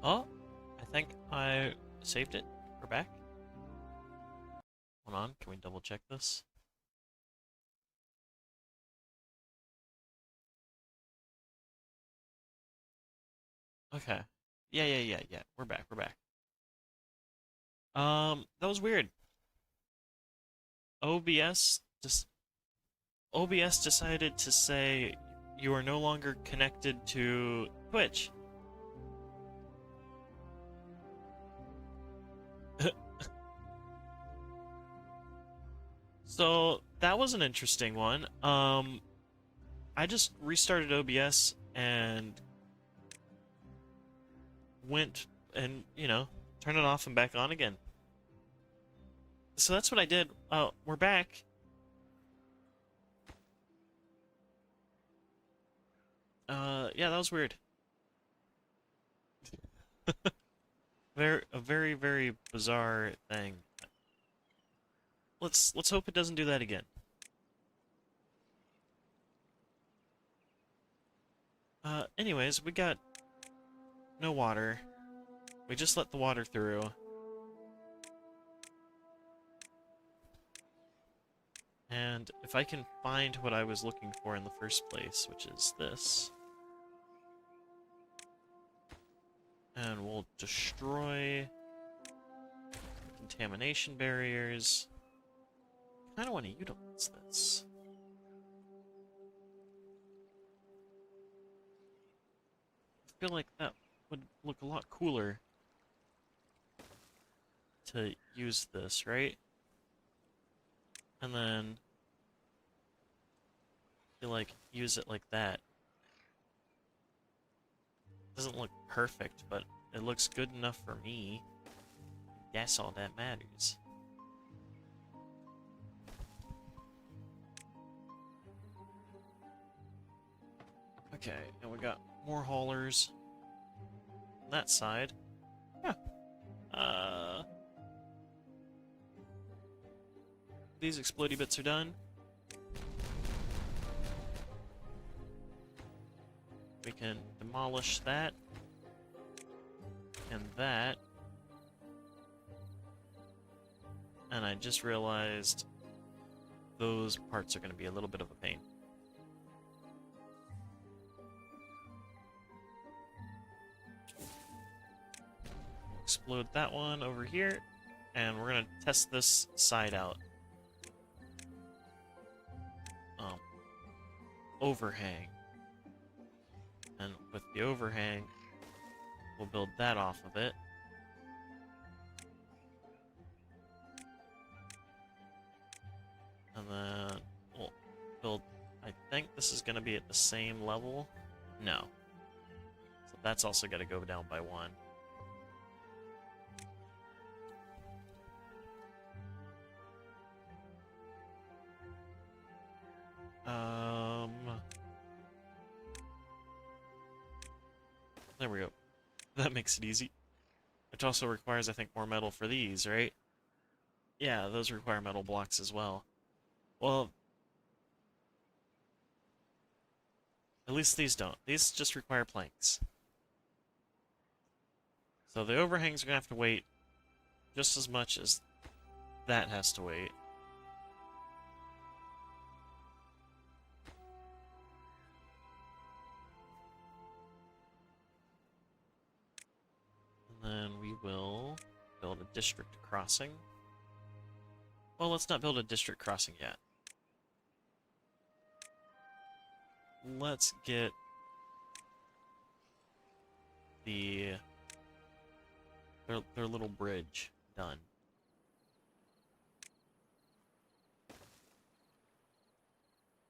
Oh, I think I saved it. We're back. Hold on, can we double check this? Okay. Yeah. We're back. We're back. That was weird. OBS just OBS decided to say you are no longer connected to Twitch. So that was an interesting one. I just restarted OBS and went and, turn it off and back on again. So that's what I did. We're back. Yeah, that was weird. Very bizarre thing. Let's hope it doesn't do that again. Anyways, we got no water. We just let the water through. And if I can find what I was looking for in the first place, which is this, and we'll destroy contamination barriers. I kind of want to utilize this. I feel like that would look a lot cooler to use this, right? And then feel like use it like that. Doesn't look perfect, but it looks good enough for me. That's all that matters. Okay, and we got more haulers on that side. Yeah. Uh, these explodey bits are done. We can demolish that and that. And I just realized those parts are going to be a little bit of a pain. Explode that one over here, and we're going to test this side out. Overhang. And with the overhang, we'll build that off of it. And then we'll build, I think this is going to be at the same level. No. So that's also got to go down by one. There we go. That makes it easy. Which also requires, I think, more metal for these, right? Yeah, those require metal blocks as well. Well, at least these don't. These just require planks. So the overhangs are going to have to wait just as much as that has to wait. And then we will build a district crossing. Well, let's not build a district crossing yet. Let's get their little bridge done.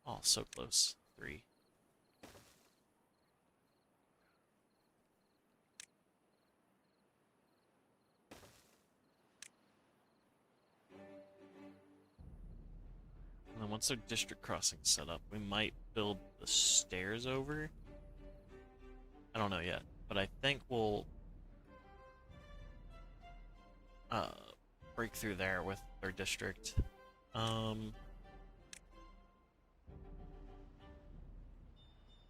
Oh, so close. 3. And then once their district crossing is set up, we might build the stairs over. I don't know yet, but I think we'll uh, break through there with their district.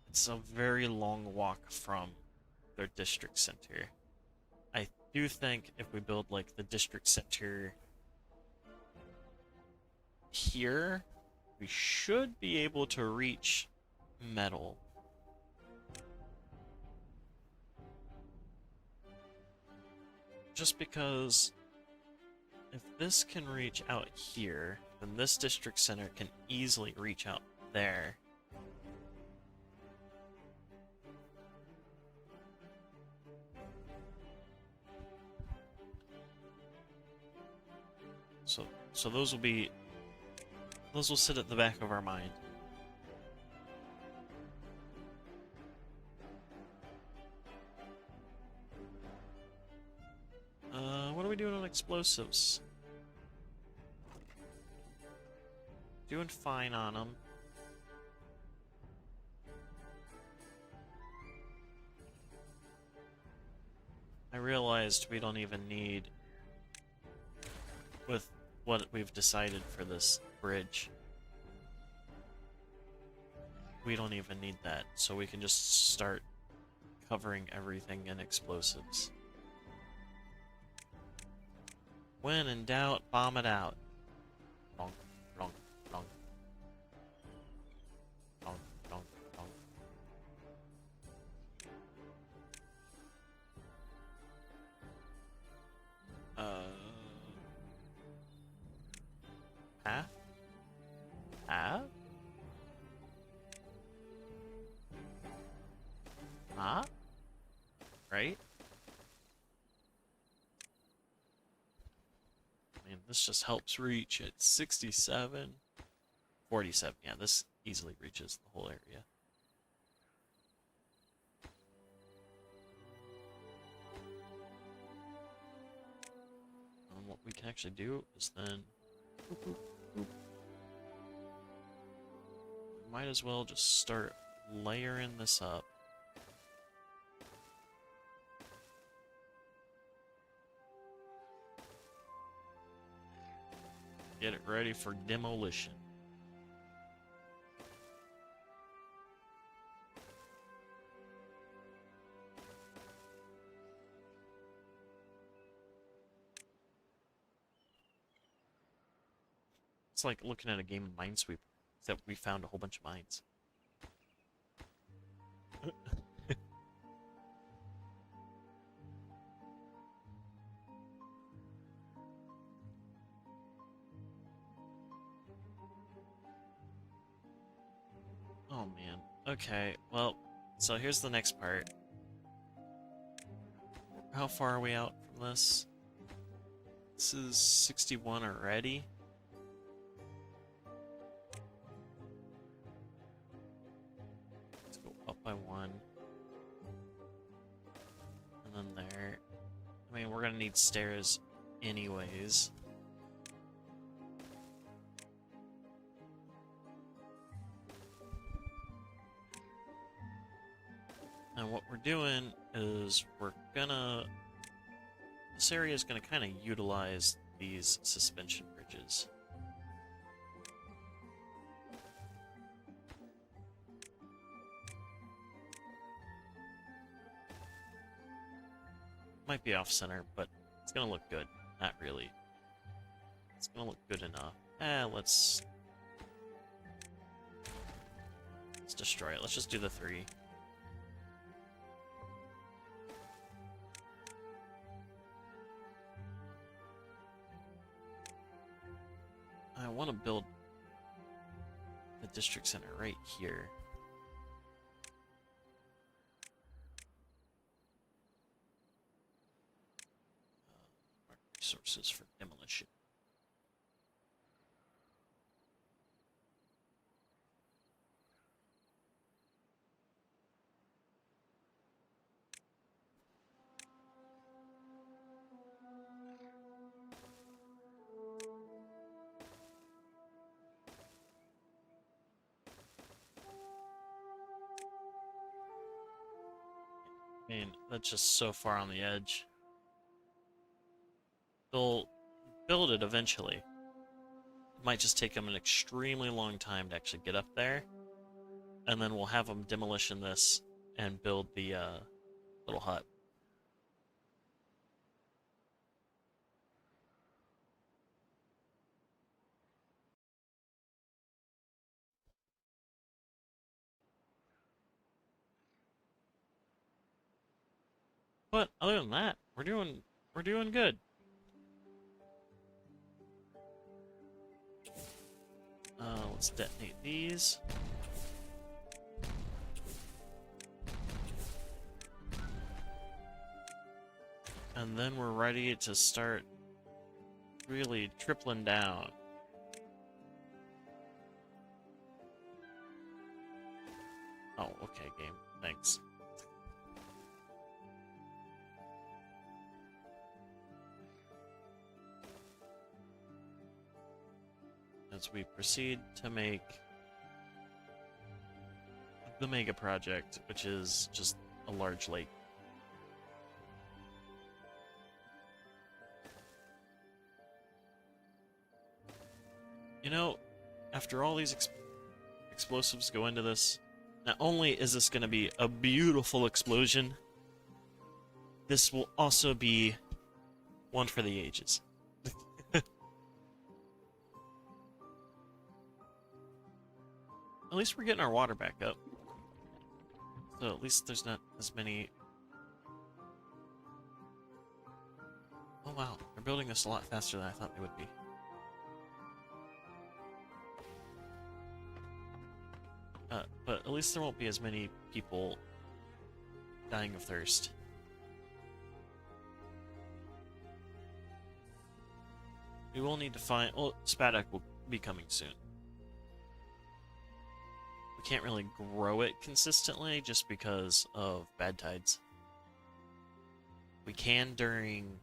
It's a very long walk from their district center. I do think if we build like the district center here, we should be able to reach metal. Just because if this can reach out here, then this district center can easily reach out there. So those will sit at the back of our mind. What are we doing on explosives? Doing fine on them. I realized we don't even need, with what we've decided for this bridge, we don't even need that, so we can just start covering everything in explosives. When in doubt, bomb it out. Donk, donk, donk. Donk, donk, donk. Half? Half? Huh? Right? I mean, this just helps reach at 67. 47. Yeah, this easily reaches the whole area. What we can actually do is then... Boop, boop, boop. Might as well just start layering this up. Get it ready for demolition. It's like looking at a game of Minesweeper, except we found a whole bunch of mines. Oh man. Okay, well, so here's the next part. How far are we out from this? This is 61 already. Let's go up by 1. And then there. I mean, we're gonna need stairs anyways. And what we're doing is this area is gonna kind of utilize these suspension bridges. Might be off center, but it's gonna look good. Not really. It's gonna look good enough. Let's destroy it. Let's just do the 3. I want to build the district center right here. Resources for demolition. I mean, that's just so far on the edge. They'll build it eventually. It might just take them an extremely long time to actually get up there. And then we'll have them demolition this and build the little hut. But other than that, we're doing good. Let's detonate these. And then we're ready to start really tripling down. Oh, okay, game. Thanks. As we proceed to make the mega project, which is just a large lake. You know, after all these explosives go into this, not only is this going to be a beautiful explosion, this will also be one for the ages. At least we're getting our water back up. So at least there's not as many... Oh wow, they're building this a lot faster than I thought they would be. But at least there won't be as many people dying of thirst. We will need to find... Well, Spaddock will be coming soon. We can't really grow it consistently just because of bad tides. We can during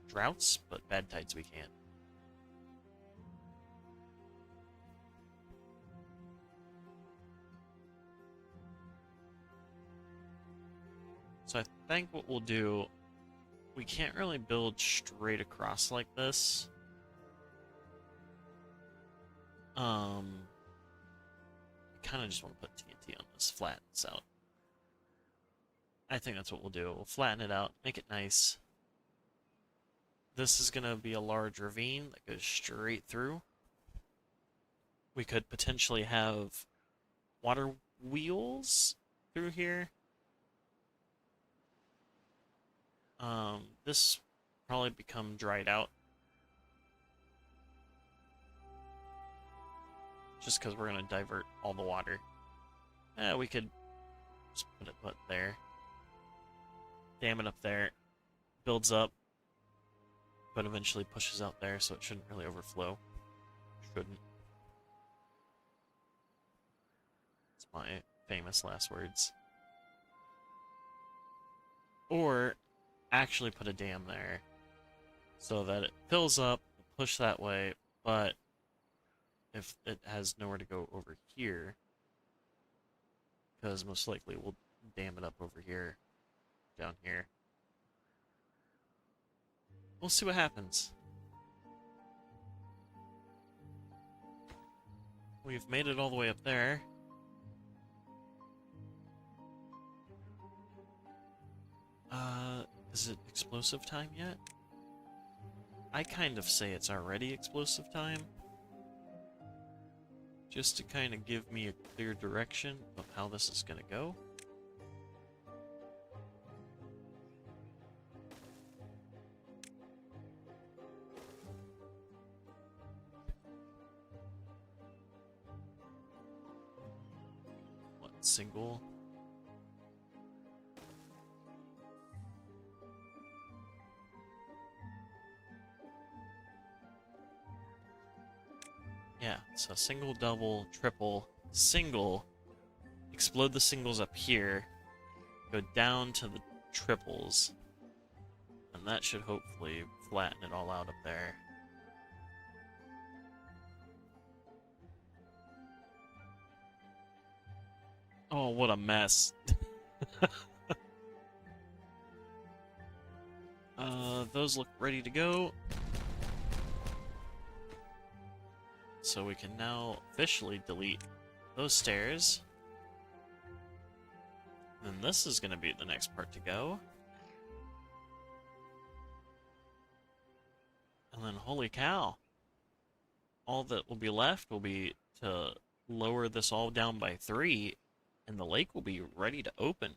droughts, but bad tides we can't. So I think what we'll do, we can't really build straight across like this. I kind of just want to put TNT on this, flatten this out. I think that's what we'll do. We'll flatten it out, make it nice. This is going to be a large ravine that goes straight through. We could potentially have water wheels through here. This probably become dried out. Just because we're going to divert all the water. We could just put it there. Dam it up there. Builds up. But eventually pushes out there, so it shouldn't really overflow. Shouldn't. It's my famous last words. Or actually put a dam there so that it fills up, push that way, but if it has nowhere to go over here, because most likely we'll dam it up over here, down here. We'll see what happens. We've made it all the way up there. Is it explosive time yet? I kind of say it's already explosive time. Just to kind of give me a clear direction of how this is going to go. What, single? Yeah, so single, double, triple, single, explode the singles up here, go down to the triples, and that should hopefully flatten it all out up there. Oh, what a mess. Those look ready to go. So we can now officially delete those stairs. And this is going to be the next part to go. And then, holy cow. All that will be left will be to lower this all down by 3, and the lake will be ready to open.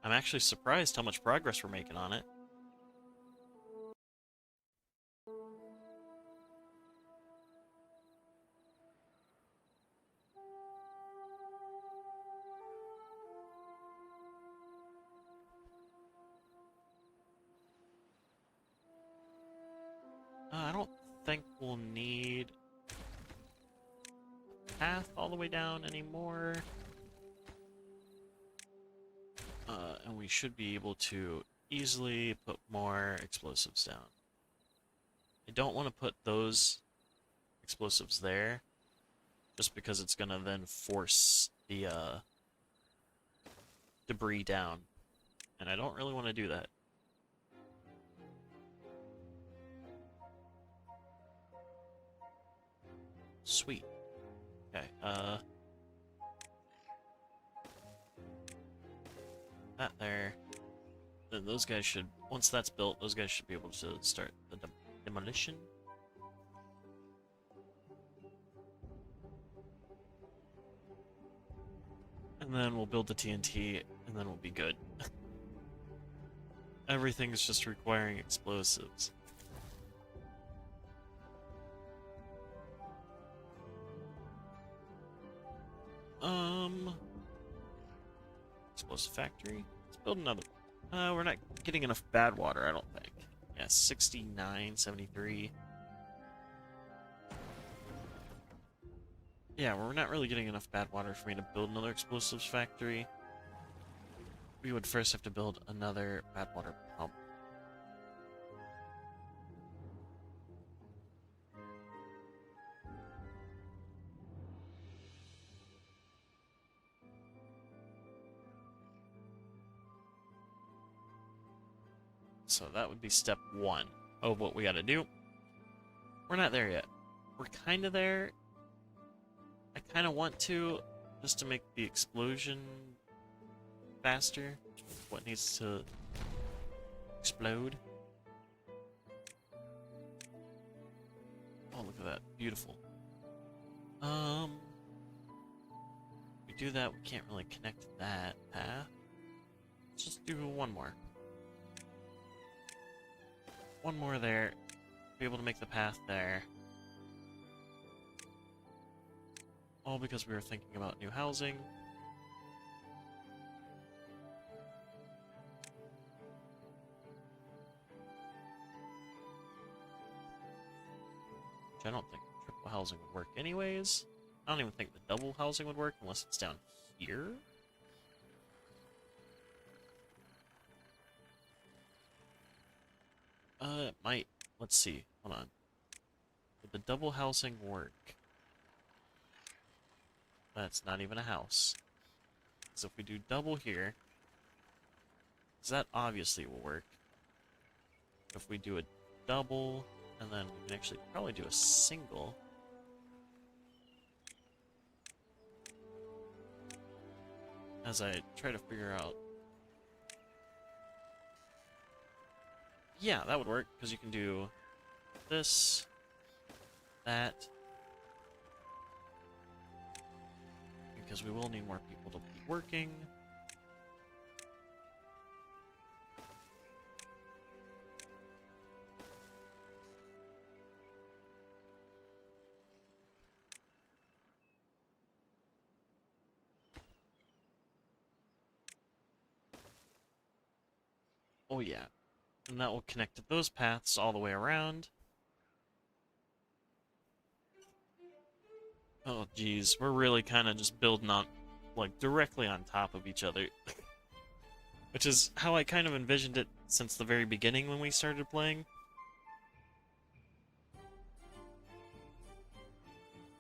I'm actually surprised how much progress we're making on it. I don't think we'll need a path all the way down anymore. And we should be able to easily put more explosives down. I don't want to put those explosives there, just because it's gonna then force the debris down, and I don't really want to do that. Sweet. Okay, that there. Then those guys should, once that's built, those guys should be able to start the demolition. And then we'll build the TNT, and then we'll be good. Everything's just requiring explosives. Explosive factory. Let's build another one. We're not getting enough bad water, I don't think. Yeah, 69, 73. Yeah, we're not really getting enough bad water for me to build another explosives factory. We would first have to build another bad water pump. So that would be step one of what we gotta do. We're not there yet. We're kinda there. I kinda want to, just to make the explosion faster. What needs to explode. Oh, look at that. Beautiful. We do that, we can't really connect that path. Let's just do one more. One more there. Be able to make the path there. All because we were thinking about new housing. Which I don't think triple housing would work anyways. I don't even think the double housing would work unless it's down here. It might. Let's see. Hold on. Would the double housing work? That's not even a house. So if we do double here, that obviously will work. If we do a double, and then we can actually probably do a single. As I try to figure out. Yeah, that would work, because you can do this, that, because we will need more people to be working. Oh yeah, and that will connect those paths all the way around. Oh geez, we're really kind of just building on, like, directly on top of each other. Which is how I kind of envisioned it since the very beginning when we started playing.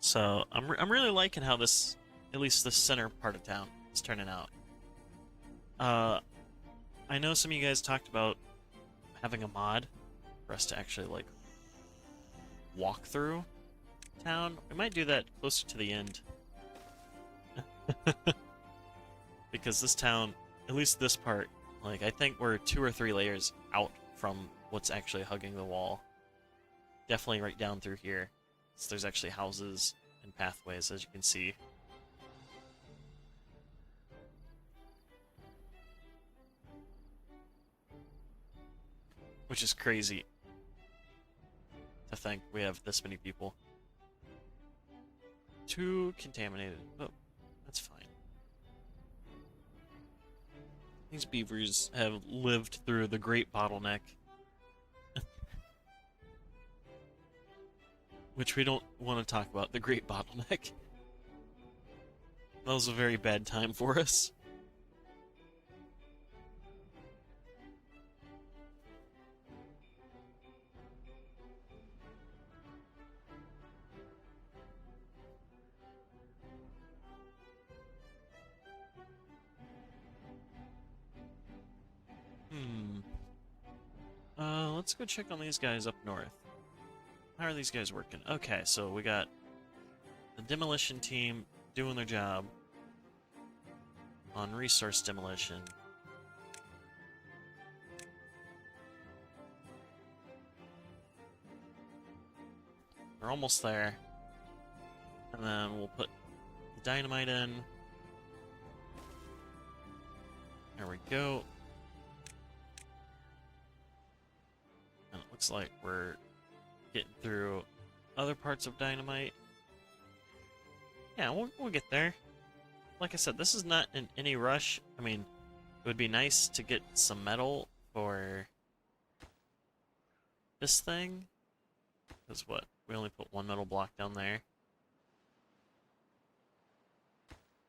So, I'm really liking how this, at least the center part of town, is turning out. I know some of you guys talked about having a mod for us to actually, like, walk through town. We might do that closer to the end. Because this town, at least this part, like, I think we're 2 or 3 layers out from what's actually hugging the wall. Definitely right down through here. So there's actually houses and pathways, as you can see. which is crazy to think we have this many people. Too contaminated, but that's fine. These beavers have lived through the Great Bottleneck. Which we don't want to talk about, the Great Bottleneck. That was a very bad time for us. Let's go check on these guys up north. How are these guys working? Okay, so we got the demolition team doing their job on resource demolition. We're almost there. And then we'll put the dynamite in. There we go. And it looks like we're getting through other parts of dynamite. Yeah, we'll get there. Like I said, this is not in any rush. I mean, it would be nice to get some metal for this thing. Because what? We only put one metal block down there.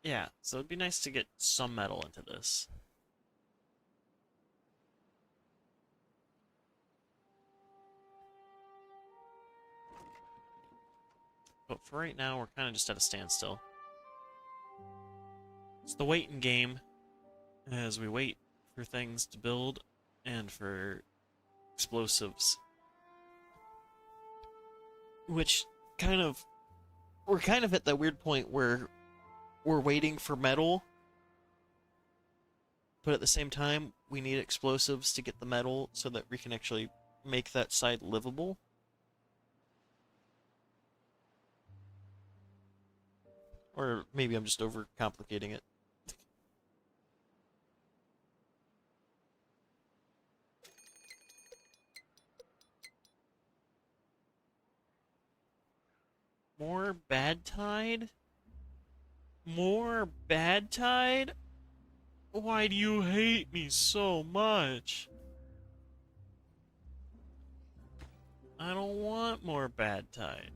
Yeah, so it'd be nice to get some metal into this. But for right now, we're kind of just at a standstill. It's the waiting game as we wait for things to build and for explosives. Which kind of... We're kind of at that weird point where we're waiting for metal, but at the same time, we need explosives to get the metal so that we can actually make that side livable. Or maybe I'm just overcomplicating it. More bad tide? More bad tide? Why do you hate me so much? I don't want more bad tide.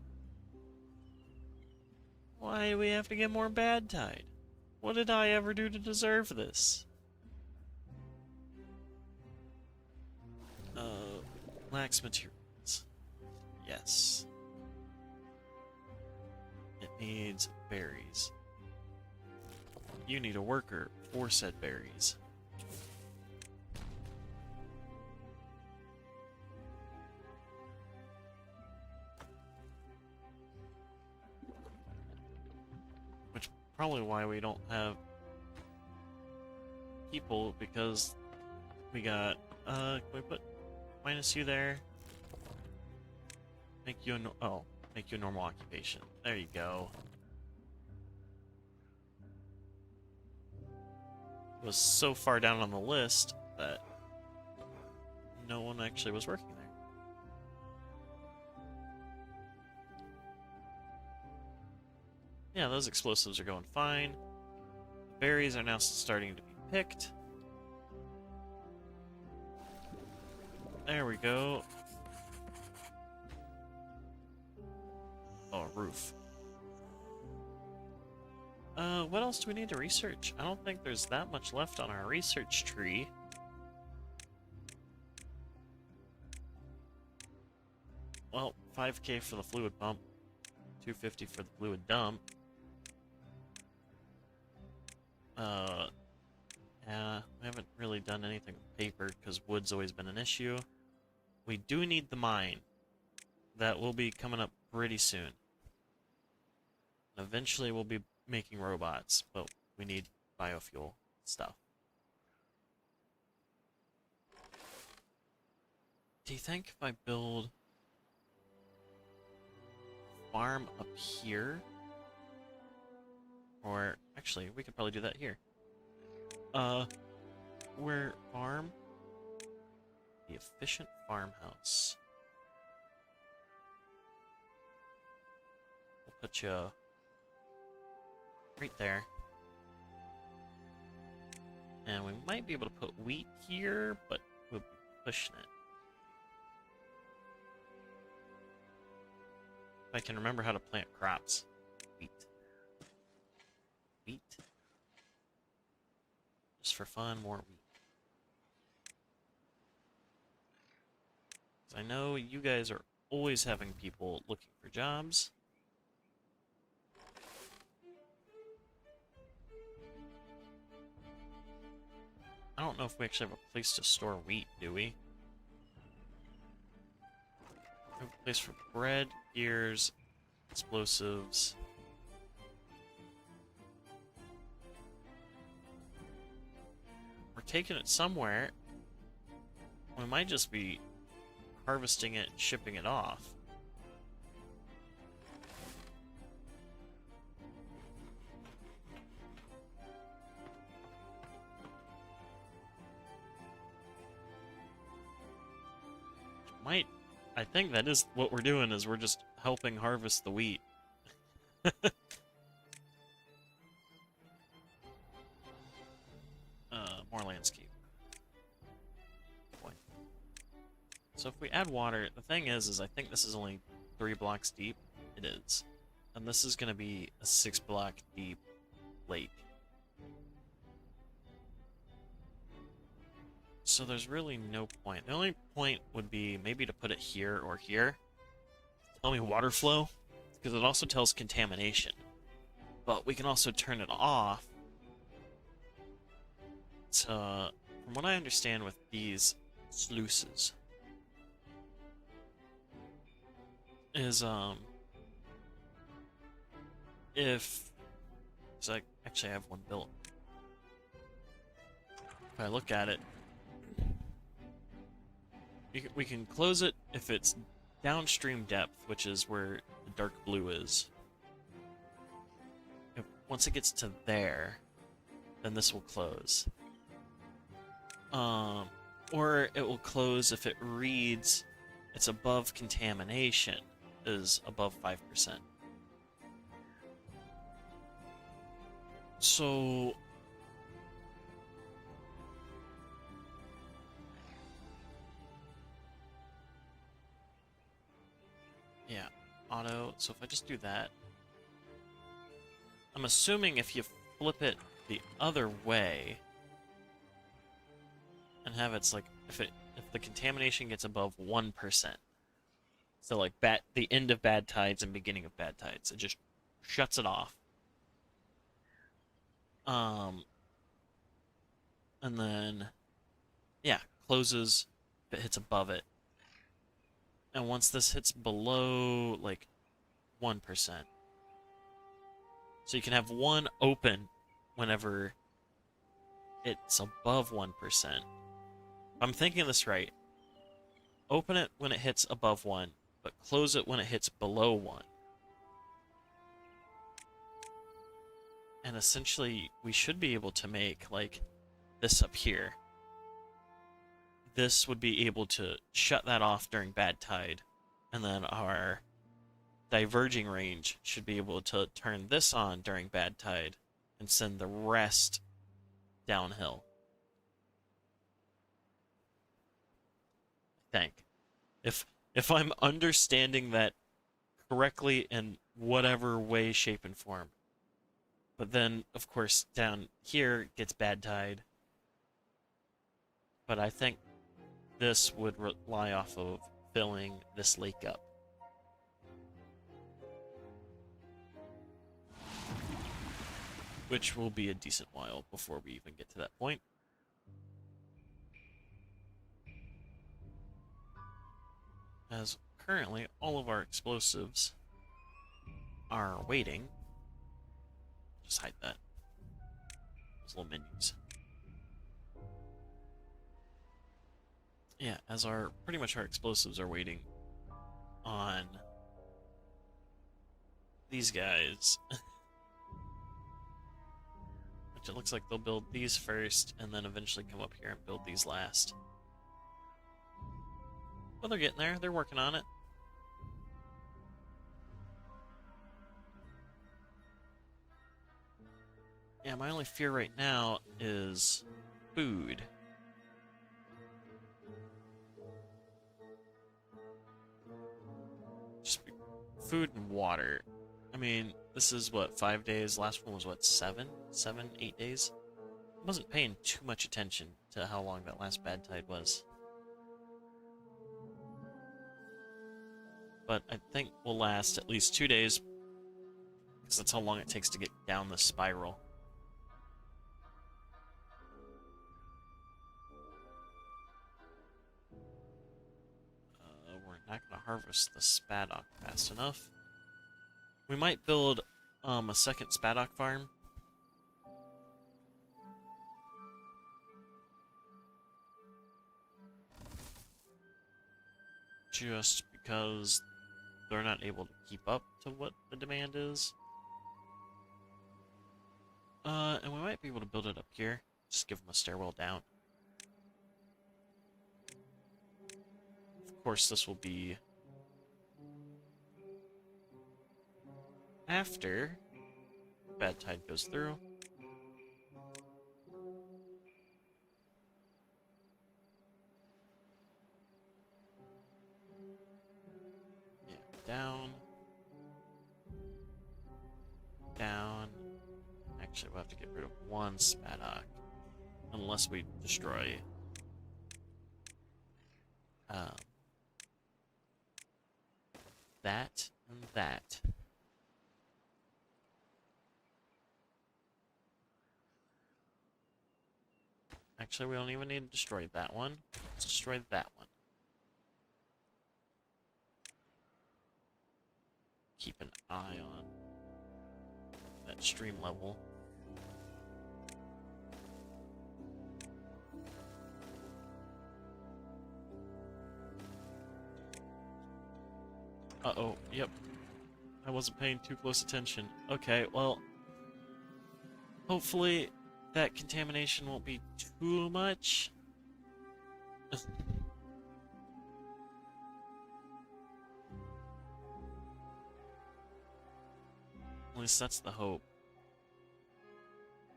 Why do we have to get more bad tide? What did I ever do to deserve this? Lacks materials. Yes. It needs berries. You need a worker for said berries. Which probably why we don't have people, because we got can we put -U there? Make you make you a normal occupation. There you go. It was so far down on the list that no one actually was working there. Yeah, those explosives are going fine. The berries are now starting to be picked. There we go. Oh, a roof. What else do we need to research? I don't think there's that much left on our research tree. Well, 5K for the fluid pump, 250 for the fluid dump. Yeah, we haven't really done anything with paper because wood's always been an issue. We do need the mine. That will be coming up pretty soon. Eventually we'll be making robots, but we need biofuel stuff. Do you think if I build farm up here, or actually we could probably do that here. Where farm, the efficient farmhouse. We'll put you right there. And we might be able to put wheat here, but we'll be pushing it. If I can remember how to plant crops. Wheat. Wheat. Just for fun, more wheat. I know you guys are always having people looking for jobs. I don't know if we actually have a place to store wheat, do we? We have a place for bread, gears, explosives. We're taking it somewhere. We might just be harvesting it and shipping it off. I think that is what we're doing, is we're just helping harvest the wheat. More landscape. Boy. So if we add water, the thing is I think this is only 3 blocks deep. It is. And this is going to be a 6-block deep lake. So there's really no point. The only point would be maybe to put it here or here. Tell me water flow, because it also tells contamination. But we can also turn it off. So, from what I understand with these sluices, is if so I actually have one built. If I look at it, we can close it if it's downstream depth, which is where the dark blue is. Once it gets to there, then this will close. Or it will close if it reads it's above contamination, is above 5%. So yeah, auto. So if I just do that, I'm assuming if you flip it the other way and have it's like if the contamination gets above 1%, so like the end of bad tides and beginning of bad tides, it just shuts it off. And then yeah, closes if it hits above it. And once this hits below, like, 1%. So you can have one open whenever it's above 1%. I'm thinking this right. Open it when it hits above 1, but close it when it hits below 1. And essentially, we should be able to make, like, this up here. This would be able to shut that off during bad tide, and then our diverging range should be able to turn this on during bad tide and send the rest downhill. I think. If I'm understanding that correctly in whatever way, shape, and form. But then, of course, down here gets bad tide. But I think this would rely off of filling this lake up. Which will be a decent while before we even get to that point. As currently, all of our explosives are waiting. Just hide that. Those little menus. Yeah, as pretty much our explosives are waiting on these guys. Which it looks like they'll build these first, and then eventually come up here and build these last. Well, they're getting there. They're working on it. Yeah, my only fear right now is food. Just food and water. I mean, this is what, 5 days? Last one was what, 7? 7, 8 days? I wasn't paying too much attention to how long that last bad tide was. But I think we'll last at least 2 days, because that's how long it takes to get down the spiral. We're not going to harvest the spaddock fast enough. We might build a second spaddock farm. Just because they're not able to keep up to what the demand is. And we might be able to build it up here. Just give them a stairwell down. Of course, this will be after bad tide goes through. Yeah, down. Down. Actually, we'll have to get rid of one spaddock. Unless we destroy that and that. Actually, we don't even need to destroy that one. Let's destroy that one. Keep an eye on that stream level. Uh-oh, yep. I wasn't paying too close attention. Okay, well, hopefully that contamination won't be too much. At least that's the hope.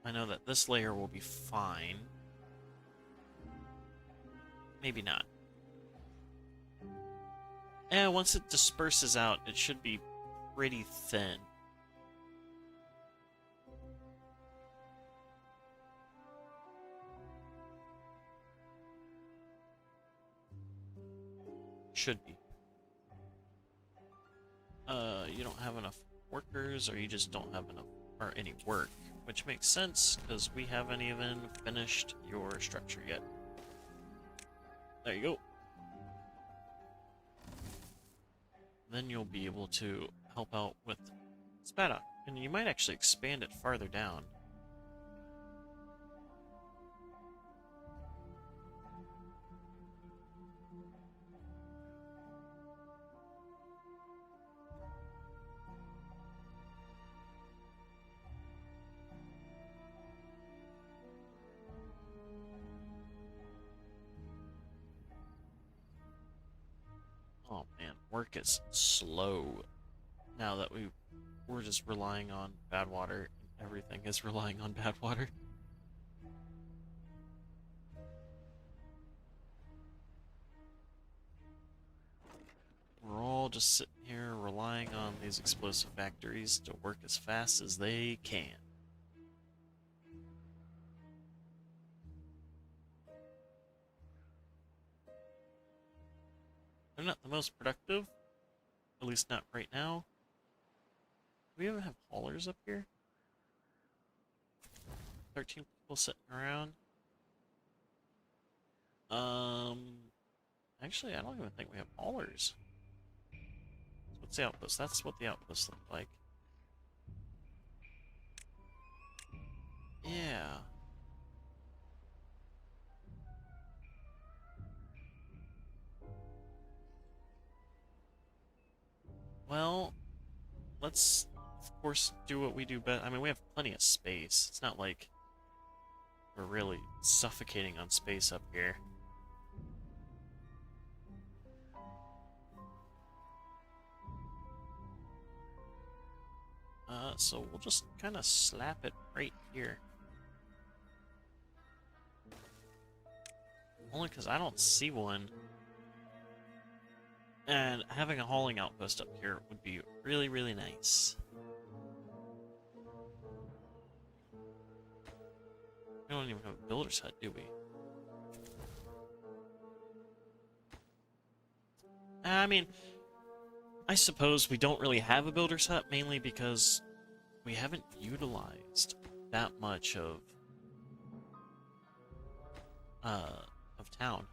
I know that this layer will be fine. Maybe not. And once it disperses out, it should be pretty thin. Should be. You don't have enough workers, or you just don't have enough, or any work, which makes sense, because we haven't even finished your structure yet. There you go. Then you'll be able to help out with Spaddock, and you might actually expand it farther down. Oh man, work is slow now that we're just relying on bad water. Everything is relying on bad water. We're all just sitting here relying on these explosive factories to work as fast as they can. They're not the most productive, at least not right now. Do we even have haulers up here? 13 people sitting around. Actually, I don't even think we have haulers. So what's the outpost? That's what the outposts look like. Yeah. Well, let's, of course, do what we do best. I mean, we have plenty of space. It's not like we're really suffocating on space up here. So we'll just kind of slap it right here. Only because I don't see one. And having a hauling outpost up here would be really, really nice. We don't even have a builder's hut, do we? I mean, I suppose we don't really have a builder's hut, mainly because we haven't utilized that much of town.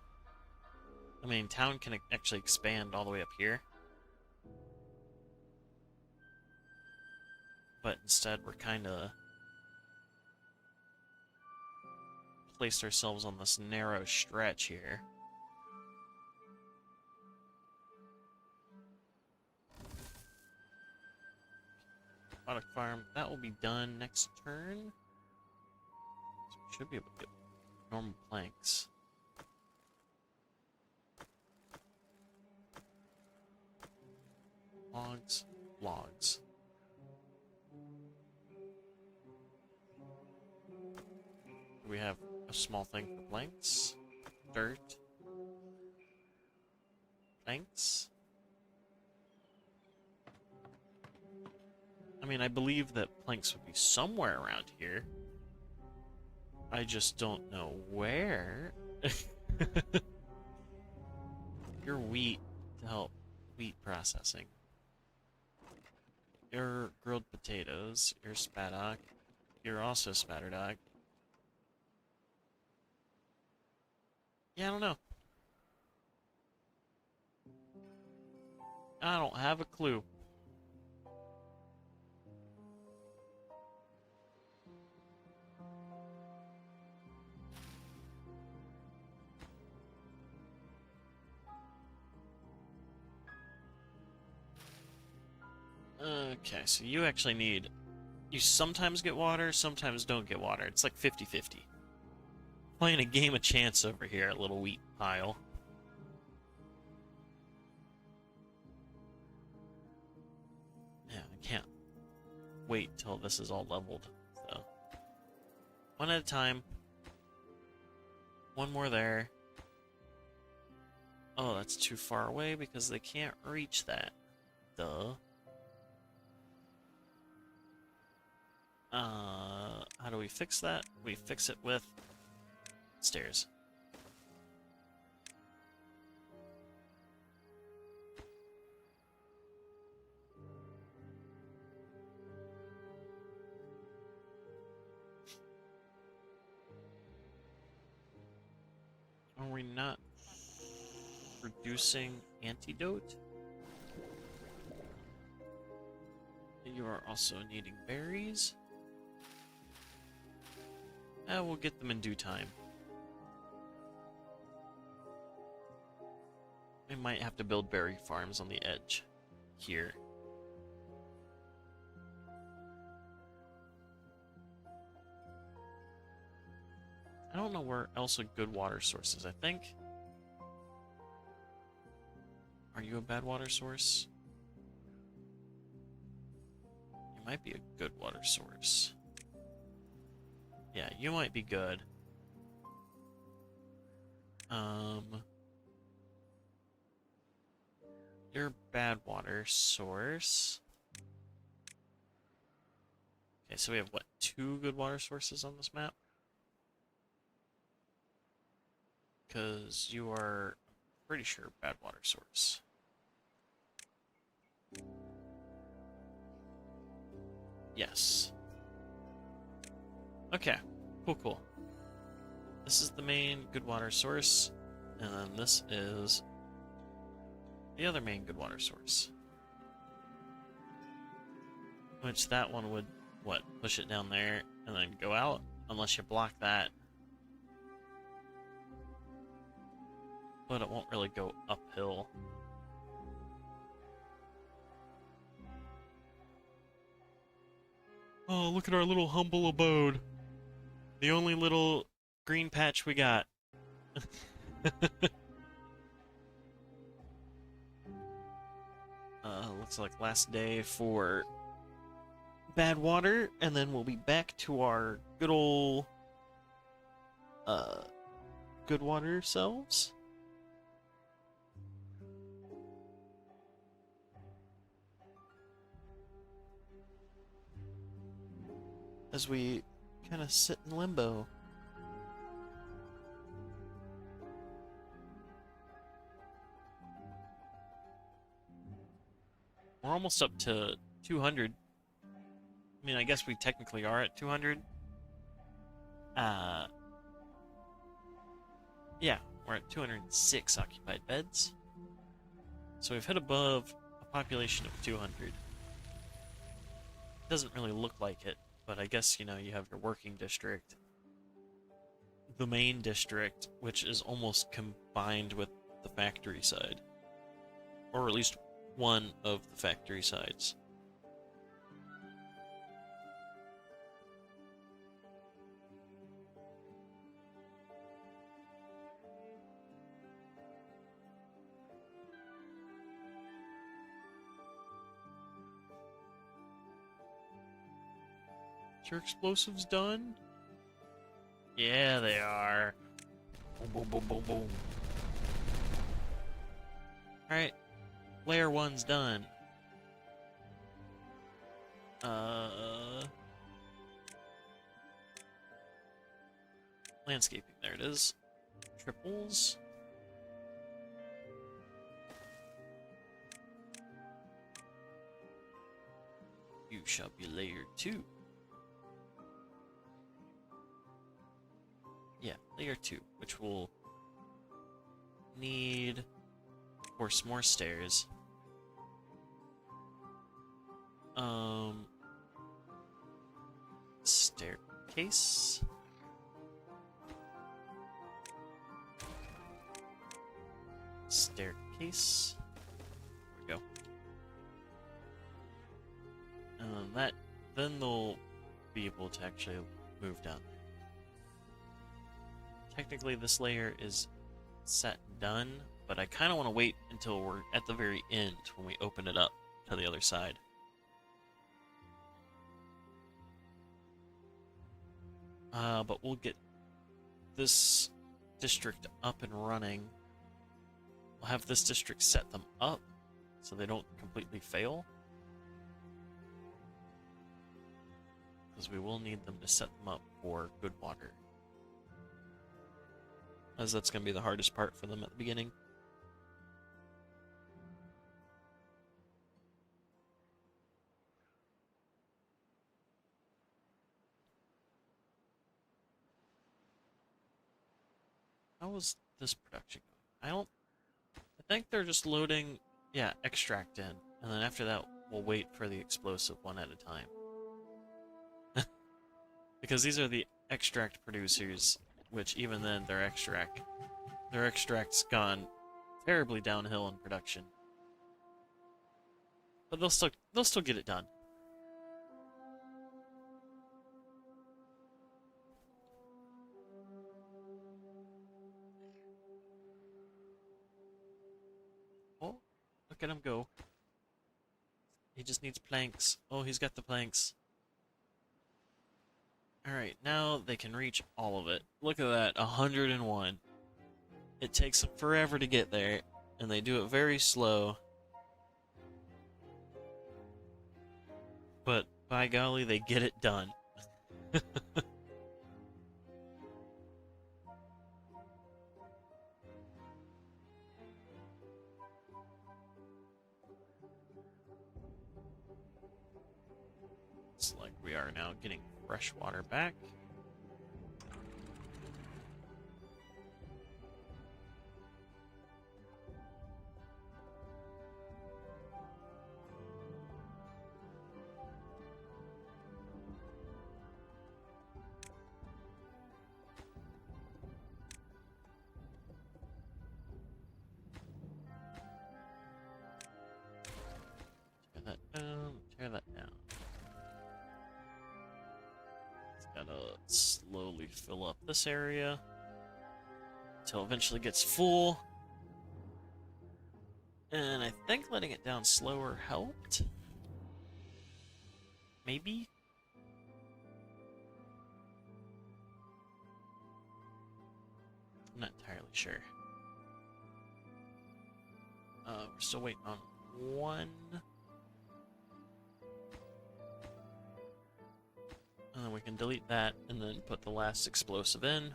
I mean, town can actually expand all the way up here. But instead, we're kind of placed ourselves on this narrow stretch here. Product farm, that will be done next turn. So we should be able to get normal planks. Logs, logs. We have a small thing for planks, dirt, planks. I mean, I believe that planks would be somewhere around here. I just don't know where. Your wheat to help wheat processing. Your grilled potatoes, your spaddock. You're also spatterdog. Yeah, I don't know. I don't have a clue. Okay, so you actually need... You sometimes get water, sometimes don't get water. It's like 50-50. Playing a game of chance over here, little wheat pile. Yeah, I can't wait till this is all leveled, so... One at a time. One more there. Oh, that's too far away because they can't reach that. Duh. How do we fix that? We fix it with stairs. Are we not producing antidote? You are also needing berries. We'll get them in due time. We might have to build berry farms on the edge here. I don't know where else a good water source is, I think. Are you a bad water source? You might be a good water source. Yeah, you might be good. You're a bad water source. Okay, so we have, what, 2 good water sources on this map? Because you are, pretty sure, bad water source. Yes. Okay, cool. This is the main good water source, and then this is the other main good water source. Which that one would, what, push it down there and then go out, unless you block that. But it won't really go uphill. Oh, look at our little humble abode. The only little green patch we got. Looks like last day for bad water, and then we'll be back to our good old good water selves. As we kind of sit in limbo. We're almost up to 200. I mean, I guess we technically are at 200. Yeah, we're at 206 occupied beds. So we've hit above a population of 200. Doesn't really look like it, but I guess, you know, you have your working district, the main district, which is almost combined with the factory side. Or at least one of the factory sides. Is your explosives done? Yeah, they are. Boom, boom, boom, boom, boom. Alright. Layer 1's done. Landscaping, there it is. Triples. You shall be layer 2. Yeah, layer 2, which will need, of course, more stairs. Staircase. Staircase. There we go. Then they'll be able to actually move down. Technically, this layer is set and done, but I kind of want to wait until we're at the very end when we open it up to the other side. But we'll get this district up and running. We'll have this district set them up so they don't completely fail. Because we will need them to set them up for good water. As that's going to be the hardest part for them at the beginning. How was this production going? I think they're just loading, yeah, extract in. And then after that, we'll wait for the explosive one at a time. Because these are the extract producers, which even then, their extract's gone terribly downhill in production. But they'll still get it done. Oh, look at him go. He just needs planks. Oh, he's got the planks. Alright, now they can reach all of it. Look at that, 101. It takes them forever to get there, and they do it very slow. But, by golly, they get it done. It's like we are now getting fresh water back. Tear that down, tear that down. Gotta slowly fill up this area until it eventually gets full. And I think letting it down slower helped. maybe? I'm not entirely sure. We're still waiting on one. And then we can delete that and then put the last explosive in.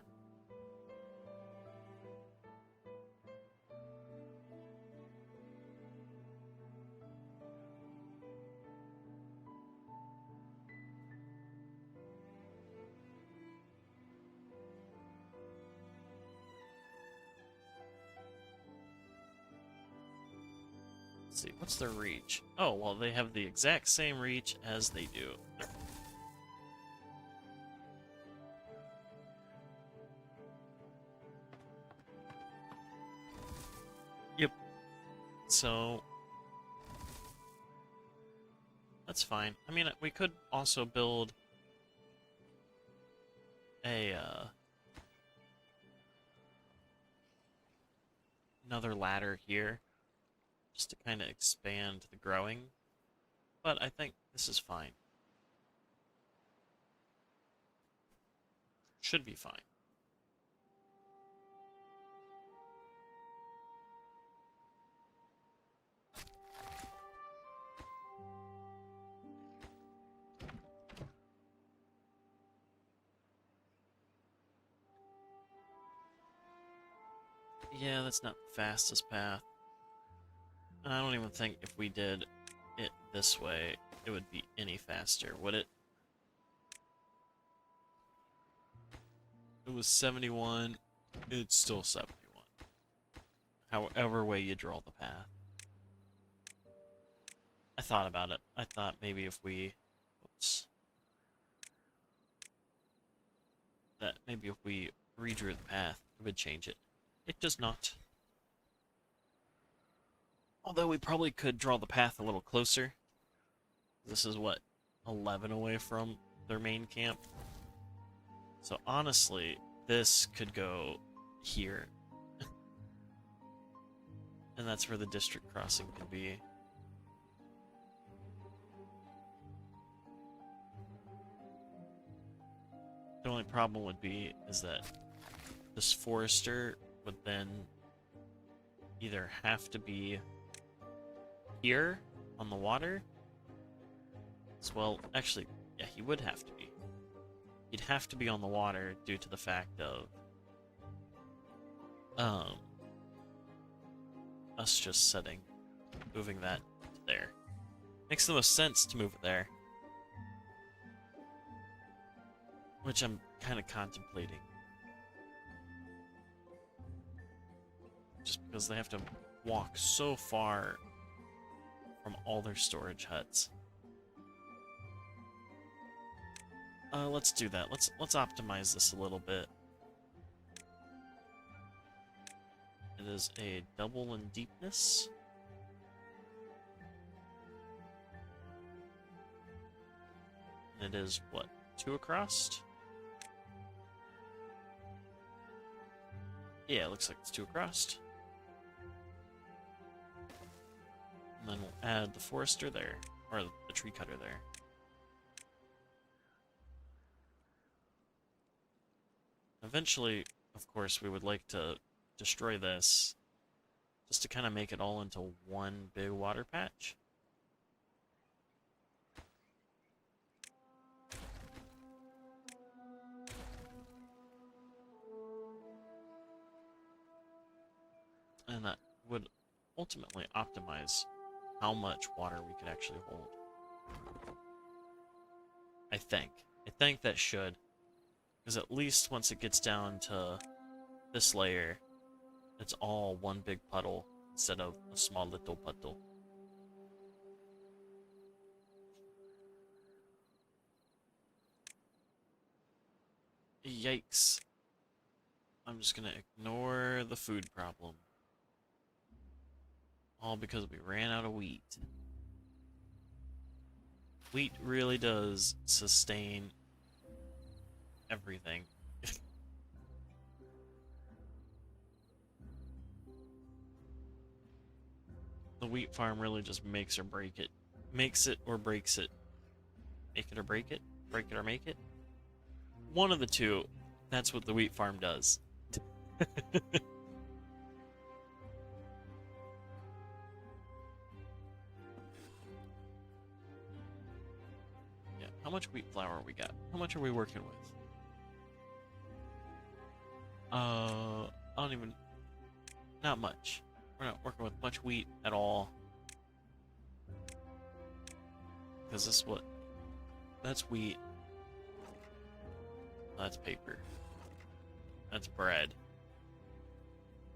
Let's see, what's their reach? Oh, well, they have the exact same reach as they do. Yep. So that's fine. I mean, we could also build a another ladder here just to kind of expand the growing, but I think this is fine. Should be fine. Yeah, that's not the fastest path. I don't even think if we did it this way, it would be any faster, would it? It was 71, it's still 71. However way you draw the path. I thought about it. I thought maybe if we... Oops. That maybe if we redrew the path, it would change it. It does not. Although we probably could draw the path a little closer. This is what, 11 away from their main camp. So honestly, this could go here. And that's where the district crossing could be. The only problem would be is that this forester would then either have to be here on the water. Well, actually, yeah, he would have to be. He'd have to be on the water due to the fact of us just moving that to there. Makes the most sense to move it there. Which I'm kind of contemplating. Just because they have to walk so far from all their storage huts. Let's do that. Let's optimize this a little bit. It is a double in deepness. And it is what? 2 across? Yeah, it looks like it's 2 across. And then we'll add the forester there, or the tree cutter there. Eventually, of course, we would like to destroy this just to kind of make it all into one big water patch. And that would ultimately optimize how much water we could actually hold. I think. I think that should. Because at least once it gets down to this layer, it's all one big puddle instead of a small little puddle. Yikes. I'm just gonna ignore the food problem. All because we ran out of wheat. Wheat really does sustain everything. The wheat farm really just makes or break it. Makes it or breaks it. Make it or break it. Break it or make it. One of the two. That's what the wheat farm does. Yeah, how much wheat flour we got? How much are we working with? I don't even... Not much. We're not working with much wheat at all. Because this is what... That's wheat. That's paper. That's bread.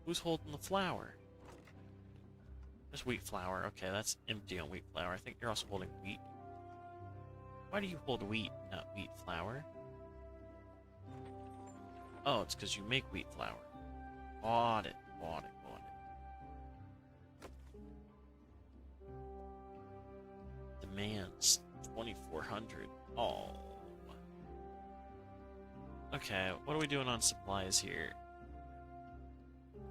Who's holding the flour? There's wheat flour. Okay, that's empty on wheat flour. I think you're also holding wheat. Why do you hold wheat, not wheat flour? Oh, it's because you make wheat flour. Bought it, bought it, bought it. Demands 2,400. Oh. Okay, what are we doing on supplies here?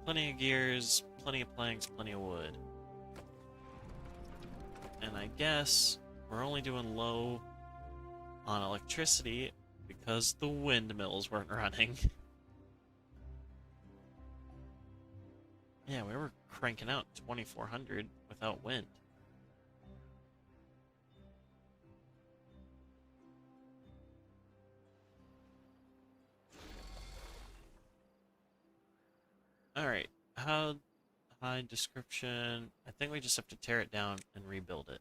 Plenty of gears, plenty of planks, plenty of wood. And I guess we're only doing low on electricity because the windmills weren't running. Yeah, we were cranking out 2,400 without wind. Alright, how high description? I think we just have to tear it down and rebuild it.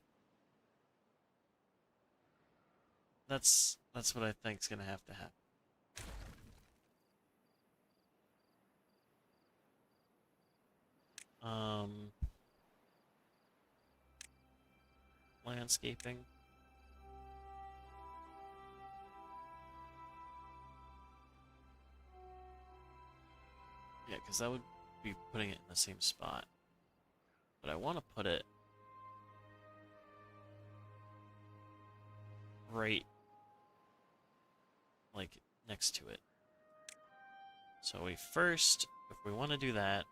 That's what I think's gonna have to happen. Landscaping. Yeah, because that would be putting it in the same spot. But I want to put it right, like, next to it. So we first, if we want to do that,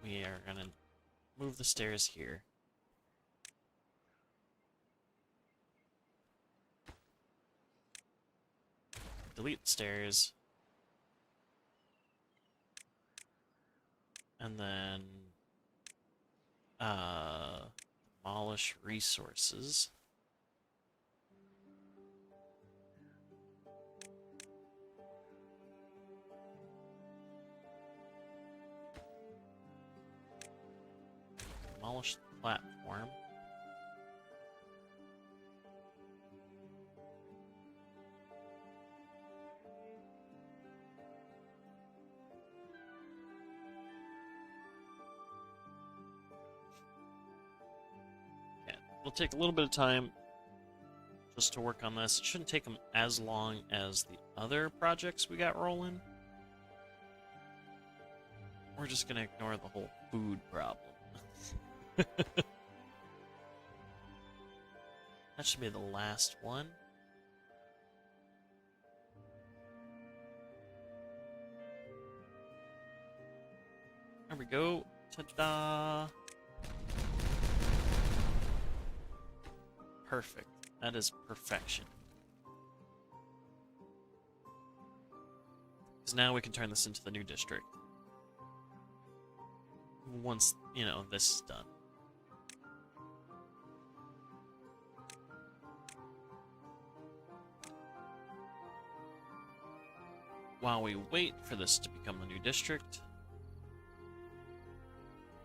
we are going to move the stairs here. Delete the stairs. And then demolish resources. Demolish the platform. It'll take a little bit of time just to work on this. It shouldn't take them as long as the other projects we got rolling. We're just gonna ignore the whole food problem. That should be the last one. There we go. Ta-da! Perfect. That is perfection. Because now we can turn this into the new district. Once, you know, this is done. While we wait for this to become the new district,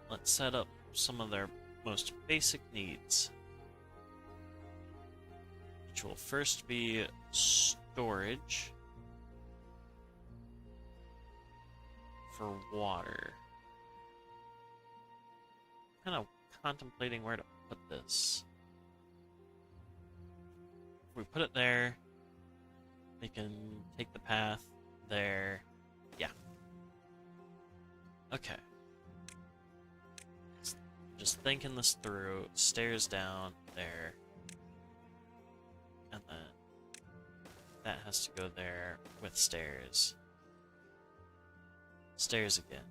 let's set up some of their most basic needs. Which will first be storage for water. Kind of contemplating where to put this. If we put it there, we can take the path there. Yeah. Okay. Just thinking this through. Stairs down there. And then that has to go there with stairs. Stairs again.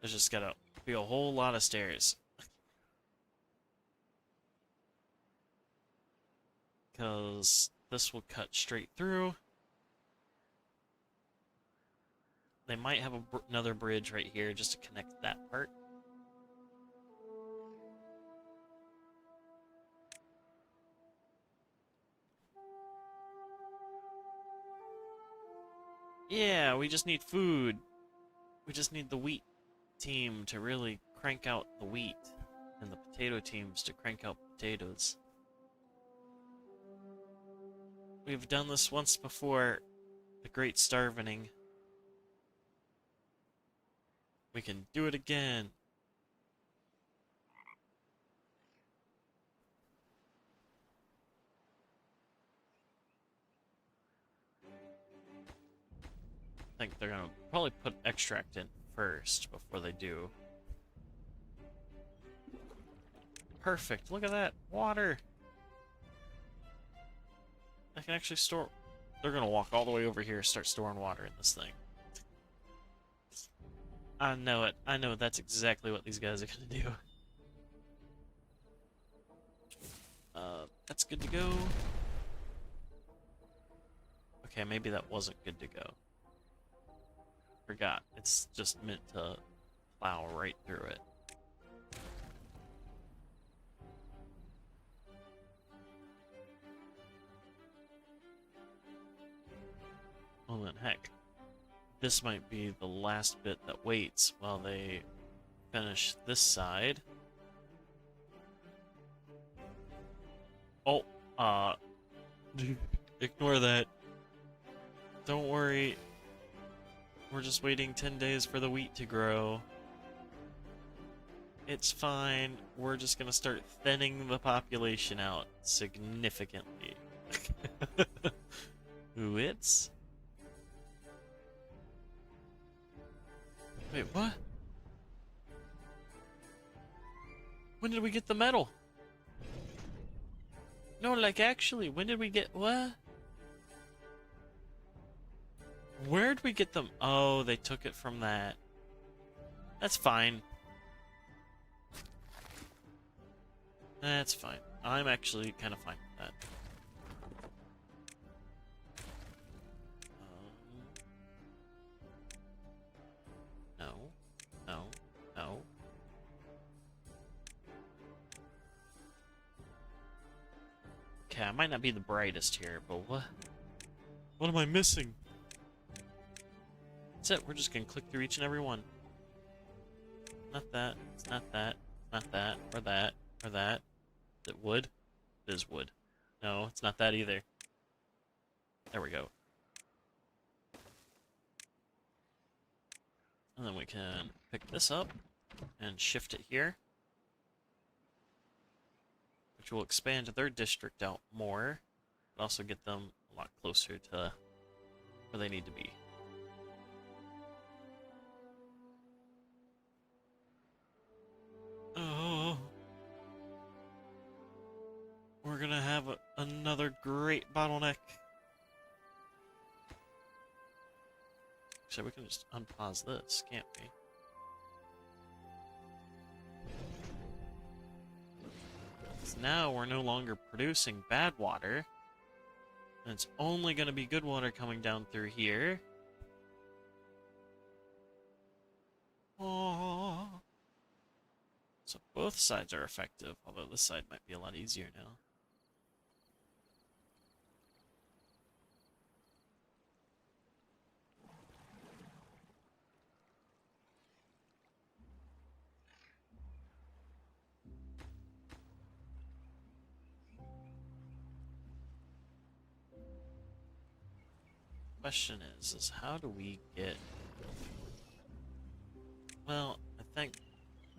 There's just gotta be a whole lot of stairs. because this will cut straight through. They might have another bridge right here just to connect that part. Yeah, we just need food. We just need the wheat team to really crank out the wheat, and the potato teams to crank out potatoes. We've done this once before, the Great Starvening. We can do it again. I think they're gonna probably put extract in first before they do. Perfect, look at that, water! I can actually store... They're gonna walk all the way over here, start storing water in this thing. I know it. I know that's exactly what these guys are gonna do. That's good to go. Okay, maybe that wasn't good to go. Forgot. It's just meant to plow right through it. Well then, heck. This might be the last bit that waits while they finish this side. Oh, ignore that. Don't worry. We're just waiting 10 days for the wheat to grow. It's fine. We're just gonna start thinning the population out significantly. Wits? Wait, what? When did we get the metal? No, like actually, when did we get what? Where'd we get them? Oh, they took it from that. That's fine. That's fine. I'm actually kind of fine with that. No. No. No. Okay, I might not be the brightest here, but what? What am I missing? That's it. We're just gonna click through each and every one. Not that. It's not that. Not that. Or that. Or that. Is it wood? It is wood. No, it's not that either. There we go. And then we can pick this up and shift it here, which will expand their district out more, but also get them a lot closer to where they need to be. Oh, we're gonna have another great bottleneck. So we can just unpause this, can't we? So now we're no longer producing bad water, and it's only going to be good water coming down through here. Oh. So both sides are effective, although this side might be a lot easier now. Question is how do we get... Well, I think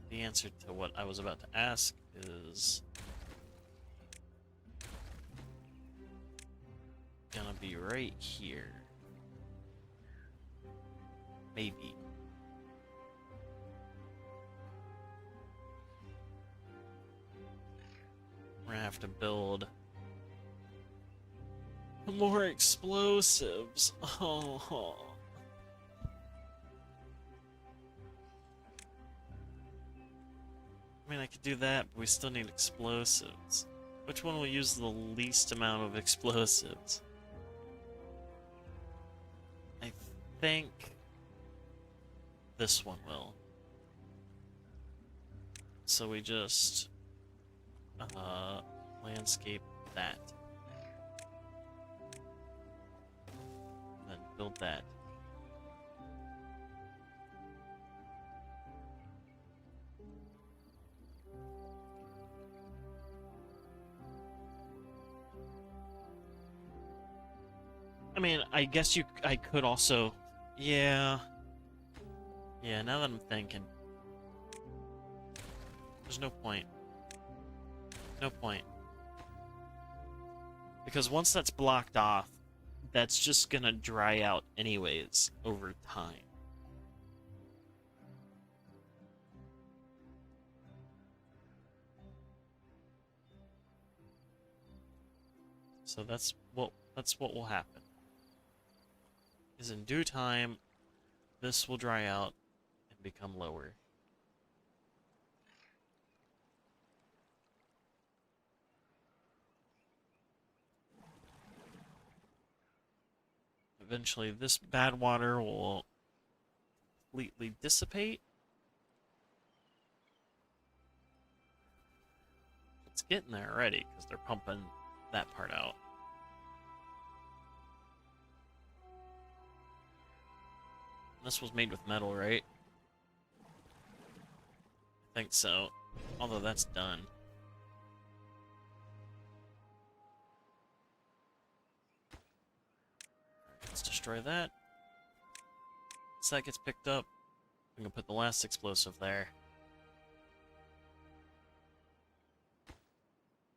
the answer to what I was about to ask is gonna be right here. Maybe. We're gonna have to build more explosives. Oh. I mean, I could do that, but we still need explosives. Which one will use the least amount of explosives? I think this one will. So we just landscape that. Then build that. I mean, I guess I could also, yeah. Yeah, now that I'm thinking, there's no point. No point. Because once that's blocked off, that's just gonna dry out anyways over time. So that's what will happen. Is in due time, this will dry out and become lower. Eventually, this bad water will completely dissipate. It's getting there already because they're pumping that part out. This was made with metal, right? I think so. Although that's done. Let's destroy that. Once that gets picked up, I'm gonna put the last explosive there.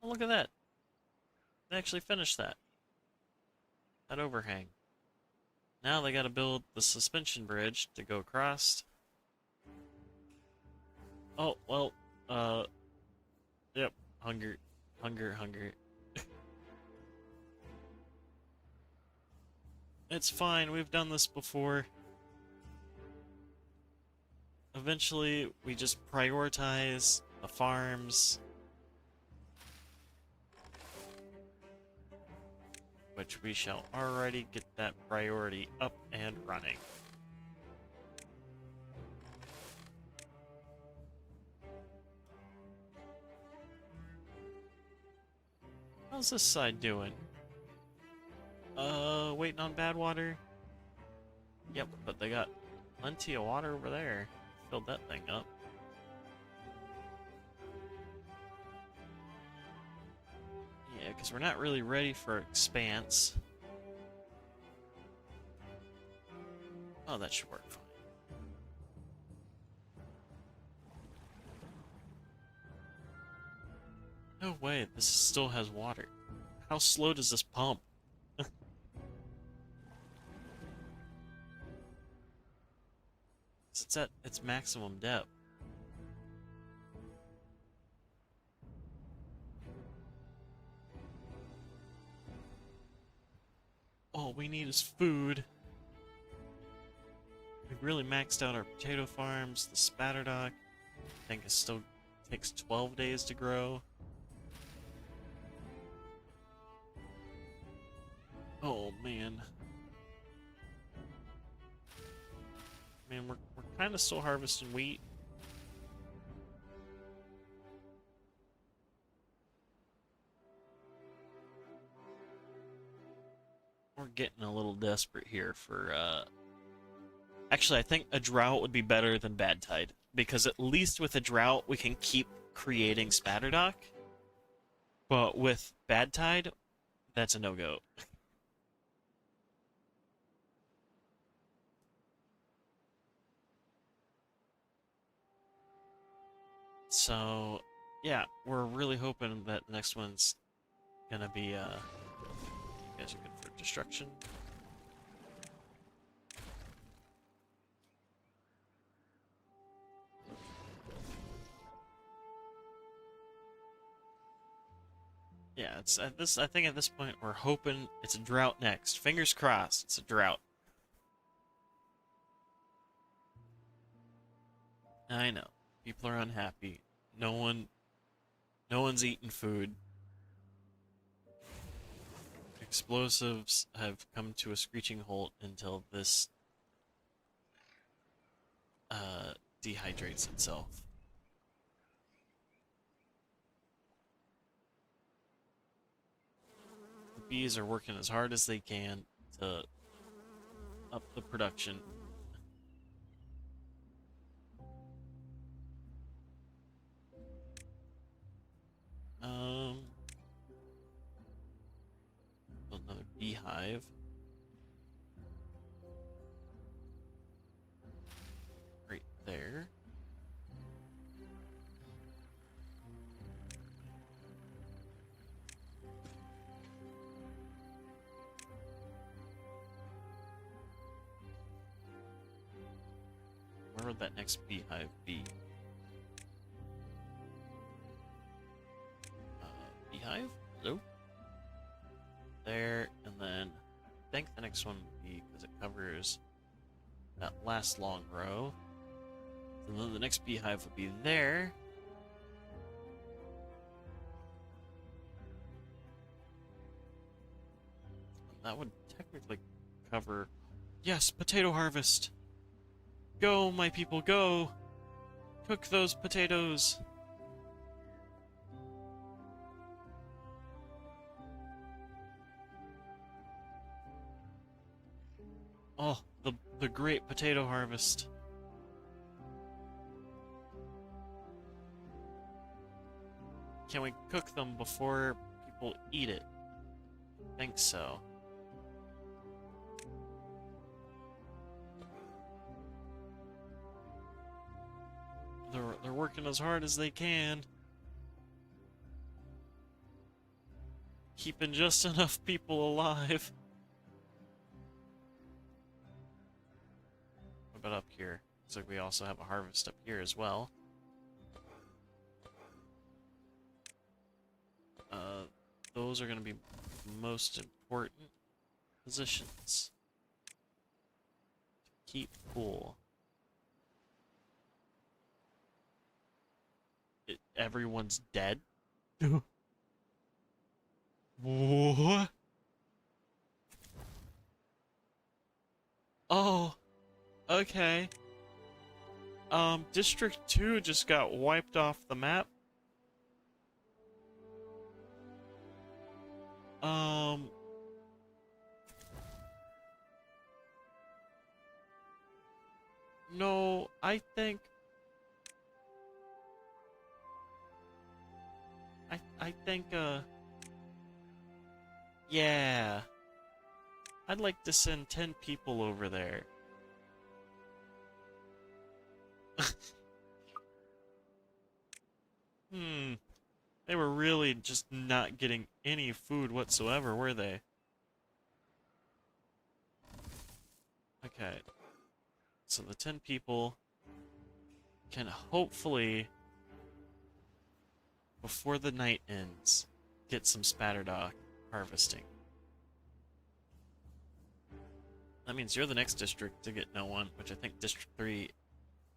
Oh, look at that. They actually finished that. That overhang. Now they gotta build the suspension bridge to go across. Oh, well, yep, hunger. It's fine, we've done this before. Eventually, we just prioritize the farms, which we shall already get that priority up and running. How's this side doing? Waiting on bad water? Yep, but they got plenty of water over there. Filled that thing up. Yeah, because we're not really ready for expanse. Oh, that should work fine. No way, this still has water. How slow does this pump? It's at its maximum depth. All we need is food. We've really maxed out our potato farms. The Spatterdock, I think it still takes 12 days to grow. Oh man. Man, we're kind of still harvesting wheat. We're getting a little desperate here for, Actually, I think a drought would be better than bad tide. Because at least with a drought, we can keep creating Spatterdock. But with bad tide, that's a no-go. So, yeah, we're really hoping that the next one's gonna be, you guys are good for destruction. Yeah, it's at this. I think at this point we're hoping it's a drought next. Fingers crossed, it's a drought. I know people are unhappy. No one's eating food. Explosives have come to a screeching halt until this dehydrates itself. The bees are working as hard as they can to up the production. Another beehive. Right there. Where would that next beehive be? Beehive? Hello? There, and then I think the next one would be, because it covers that last long row. And then the next beehive will be there. And that would technically cover... Yes, potato harvest! Go, my people, go! Cook those potatoes! Oh, the great potato harvest. Can we cook them before people eat it? I think so. They're working as hard as they can. Keeping just enough people alive. What about up here? Looks like we also have a harvest up here as well. Those are going to be most important positions to keep cool. Everyone's dead? What? Oh, okay. District 2 just got wiped off the map. No, I think... I think, yeah. I'd like to send 10 people over there. They were really just not getting any food whatsoever, were they? Okay. So the 10 people can hopefully, before the night ends, get some Spatterdock harvesting. That means you're the next district to get no one, which I think District 3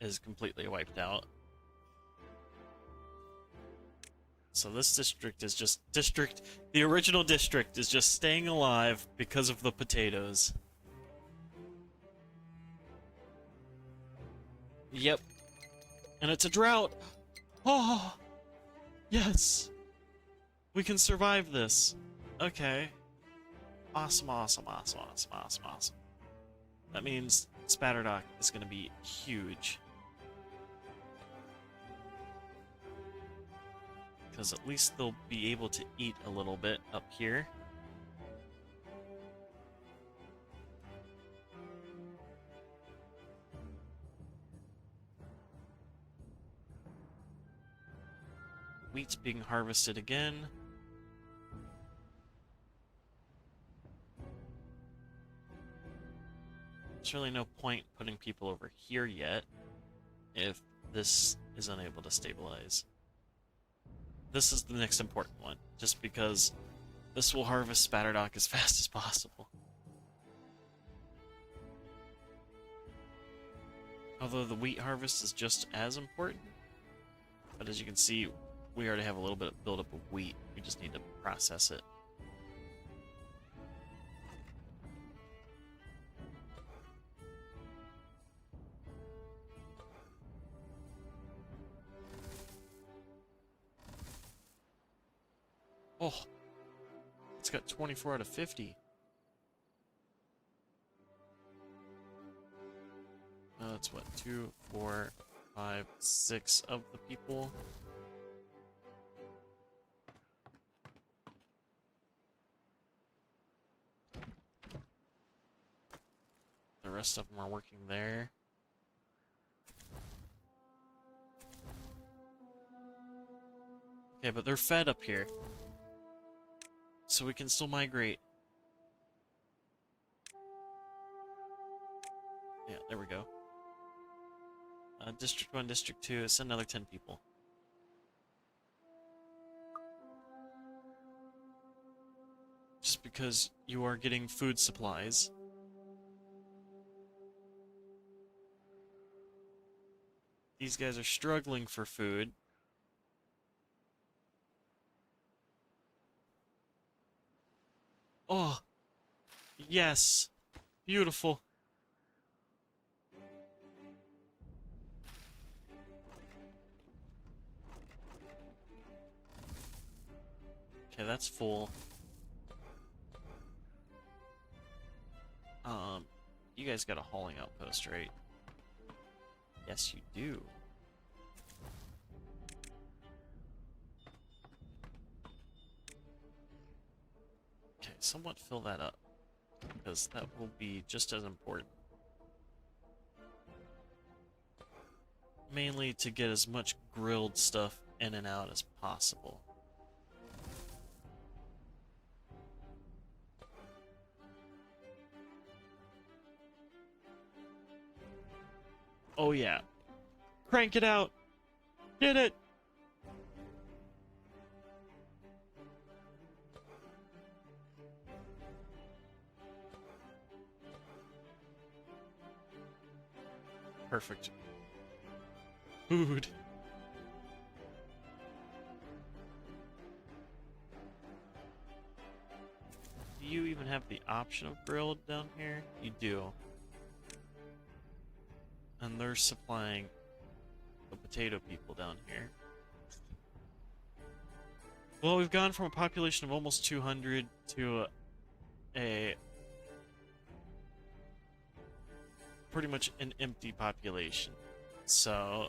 is completely wiped out. So this district is just the original district is just staying alive because of the potatoes. Yep. And it's a drought. Oh, yes. We can survive this. Okay. Awesome, awesome, awesome, awesome, awesome, awesome. That means Spatterdock is going to be huge. Because at least they'll be able to eat a little bit up here. Wheat's being harvested again. There's really no point putting people over here yet if this is unable to stabilize. This is the next important one, just because this will harvest Spatterdock as fast as possible. Although the wheat harvest is just as important. But as you can see, we already have a little bit of buildup of wheat. We just need to process it. It's got 24 out of 50. That's what, 2, 4, 5, 6 of the people. The rest of them are working there. Okay, but they're fed up here. So we can still migrate. Yeah, there we go. District 1, District 2, send another 10 people. Just because you are getting food supplies. These guys are struggling for food. Oh, yes. Beautiful. Okay, that's full. You guys got a hauling outpost, right? Yes, you do. Okay, somewhat fill that up, because that will be just as important. Mainly to get as much grilled stuff in and out as possible. Oh yeah. Crank it out! Get it! Perfect. Food. Do you even have the option of grilled down here? You do. And they're supplying the potato people down here. Well, we've gone from a population of almost 200 to a pretty much an empty population. So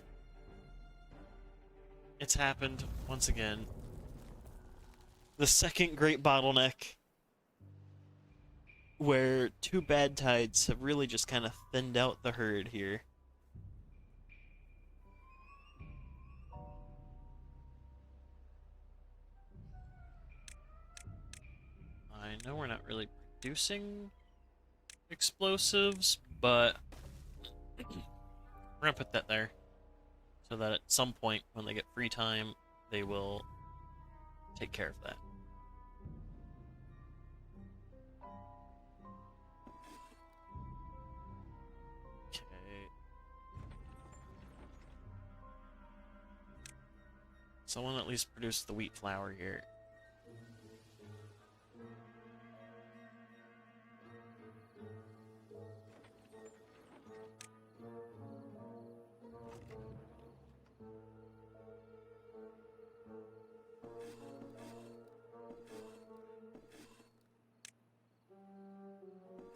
it's happened once again. The second great bottleneck, where two bad tides have really just kind of thinned out the herd here. I know we're not really producing explosives, but we're gonna put that there so that at some point when they get free time, they will take care of that. Okay. Someone at least produce the wheat flour here.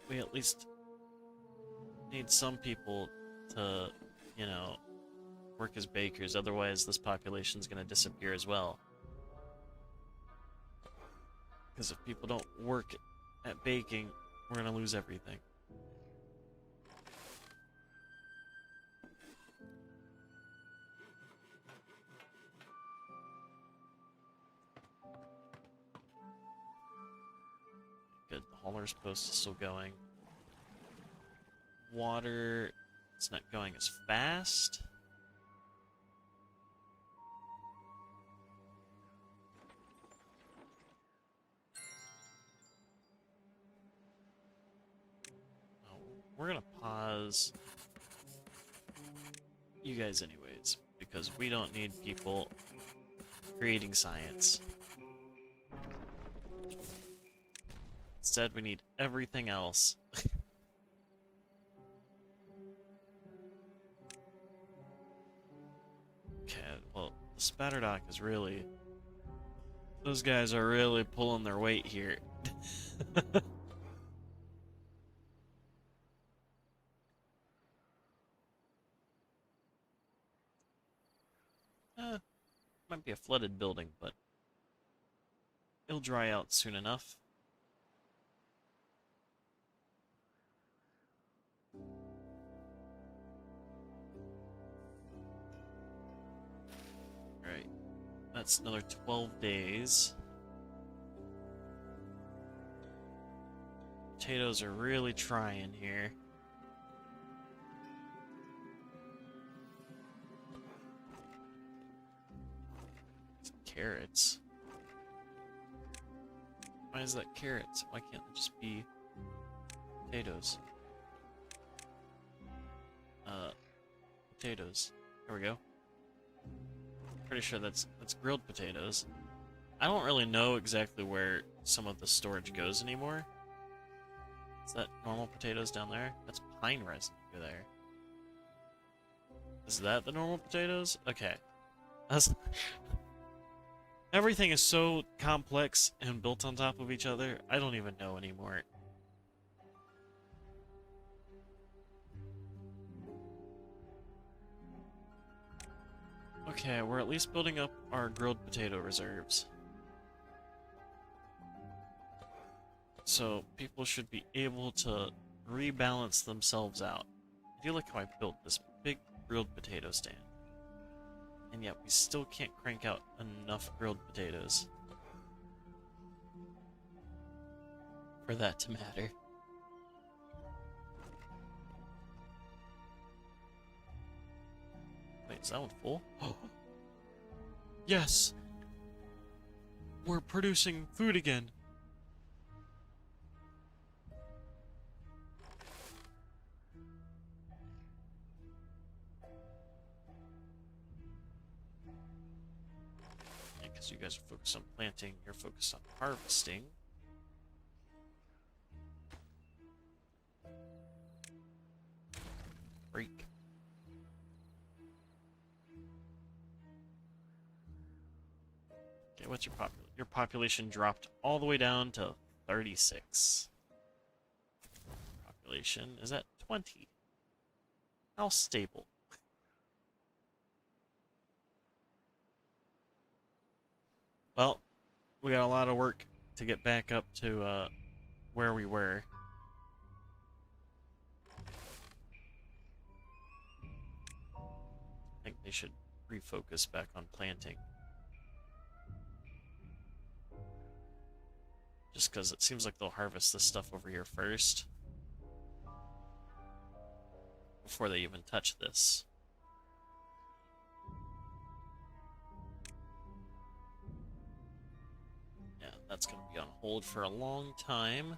We at least need some people to, you know, work as bakers, otherwise this population's gonna disappear as well. Because if people don't work at baking, we're gonna lose everything. Good, the hauler's post is still going. Water, it's not going as fast. Oh, we're gonna pause you guys anyways, because we don't need people creating science. Instead, we need everything else. Okay, well, the Spatterdock is really... Those guys are really pulling their weight here. Might be a flooded building, but it'll dry out soon enough. Alright. That's another 12 days. Potatoes are really trying here. Some carrots. Why is that carrots? Why can't it just be potatoes? Potatoes. There we go. Pretty sure that's grilled potatoes. I don't really know exactly where some of the storage goes anymore. Is that normal potatoes down there? That's pine resin over there. Is that the normal potatoes? Okay. That's... Everything is so complex and built on top of each other, I don't even know anymore. Okay, we're at least building up our grilled potato reserves. So people should be able to rebalance themselves out. I do like how I built this big grilled potato stand. And yet we still can't crank out enough grilled potatoes for that to matter. Wait, is that one full? Yes! We're producing food again! Yeah, because you guys are focused on planting, you're focused on harvesting. Freak. Okay, what's your population? Your population dropped all the way down to 36. Population is at 20. How stable. Well, we got a lot of work to get back up to where we were. I think they should refocus back on planting. Just because it seems like they'll harvest this stuff over here first. Before they even touch this. Yeah, that's going to be on hold for a long time.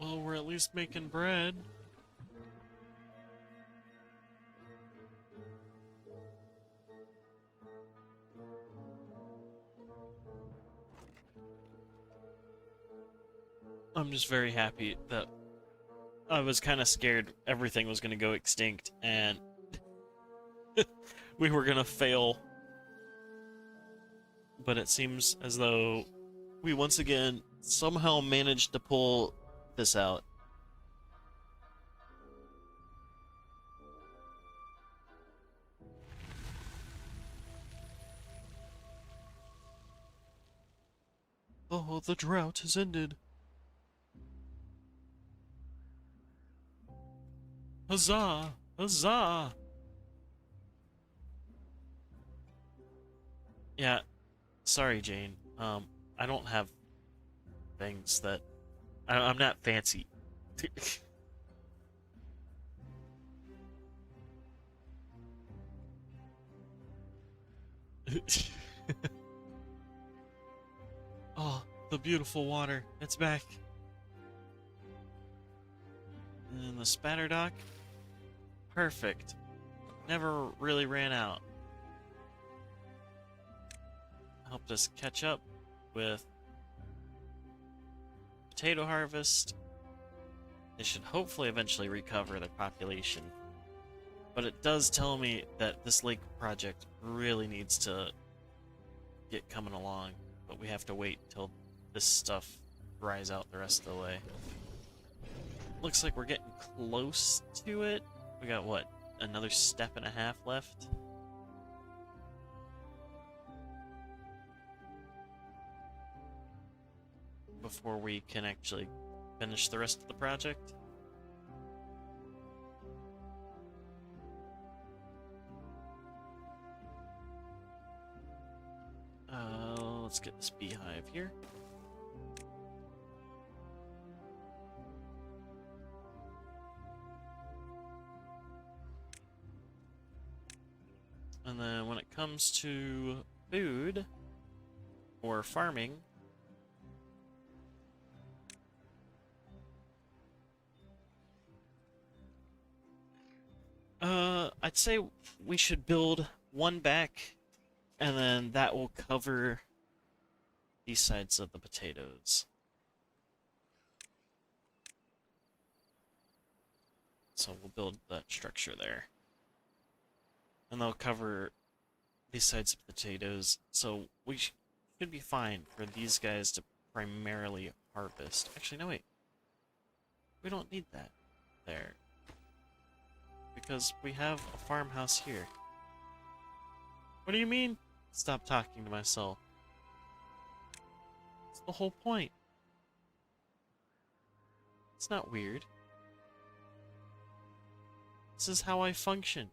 Well, we're at least making bread. I'm just very happy that I was kind of scared everything was going to go extinct and we were going to fail. But it seems as though we once again somehow managed to pull this out. Oh, the drought has ended. Huzzah! Huzzah! Yeah, sorry, Jane. I don't have things that... I'm not fancy. Oh, the beautiful water. It's back. And the spatter dock. Perfect. Never really ran out. Helped us catch up with potato harvest. They should hopefully eventually recover their population. But it does tell me that this lake project really needs to get coming along, but we have to wait until this stuff dries out the rest of the way. Looks like we're getting close to it. We got, what, another step and a half left? Before we can actually finish the rest of the project. Let's get this beehive here. And then when it comes to food or farming, I'd say we should build one back, and then that will cover these sides of the potatoes. So we'll build that structure there. And they'll cover these sides of potatoes, so we should be fine for these guys to primarily harvest. Actually, no, wait. We don't need that there. Because we have a farmhouse here. What do you mean? Stop talking to myself. That's the whole point. It's not weird. This is how I function.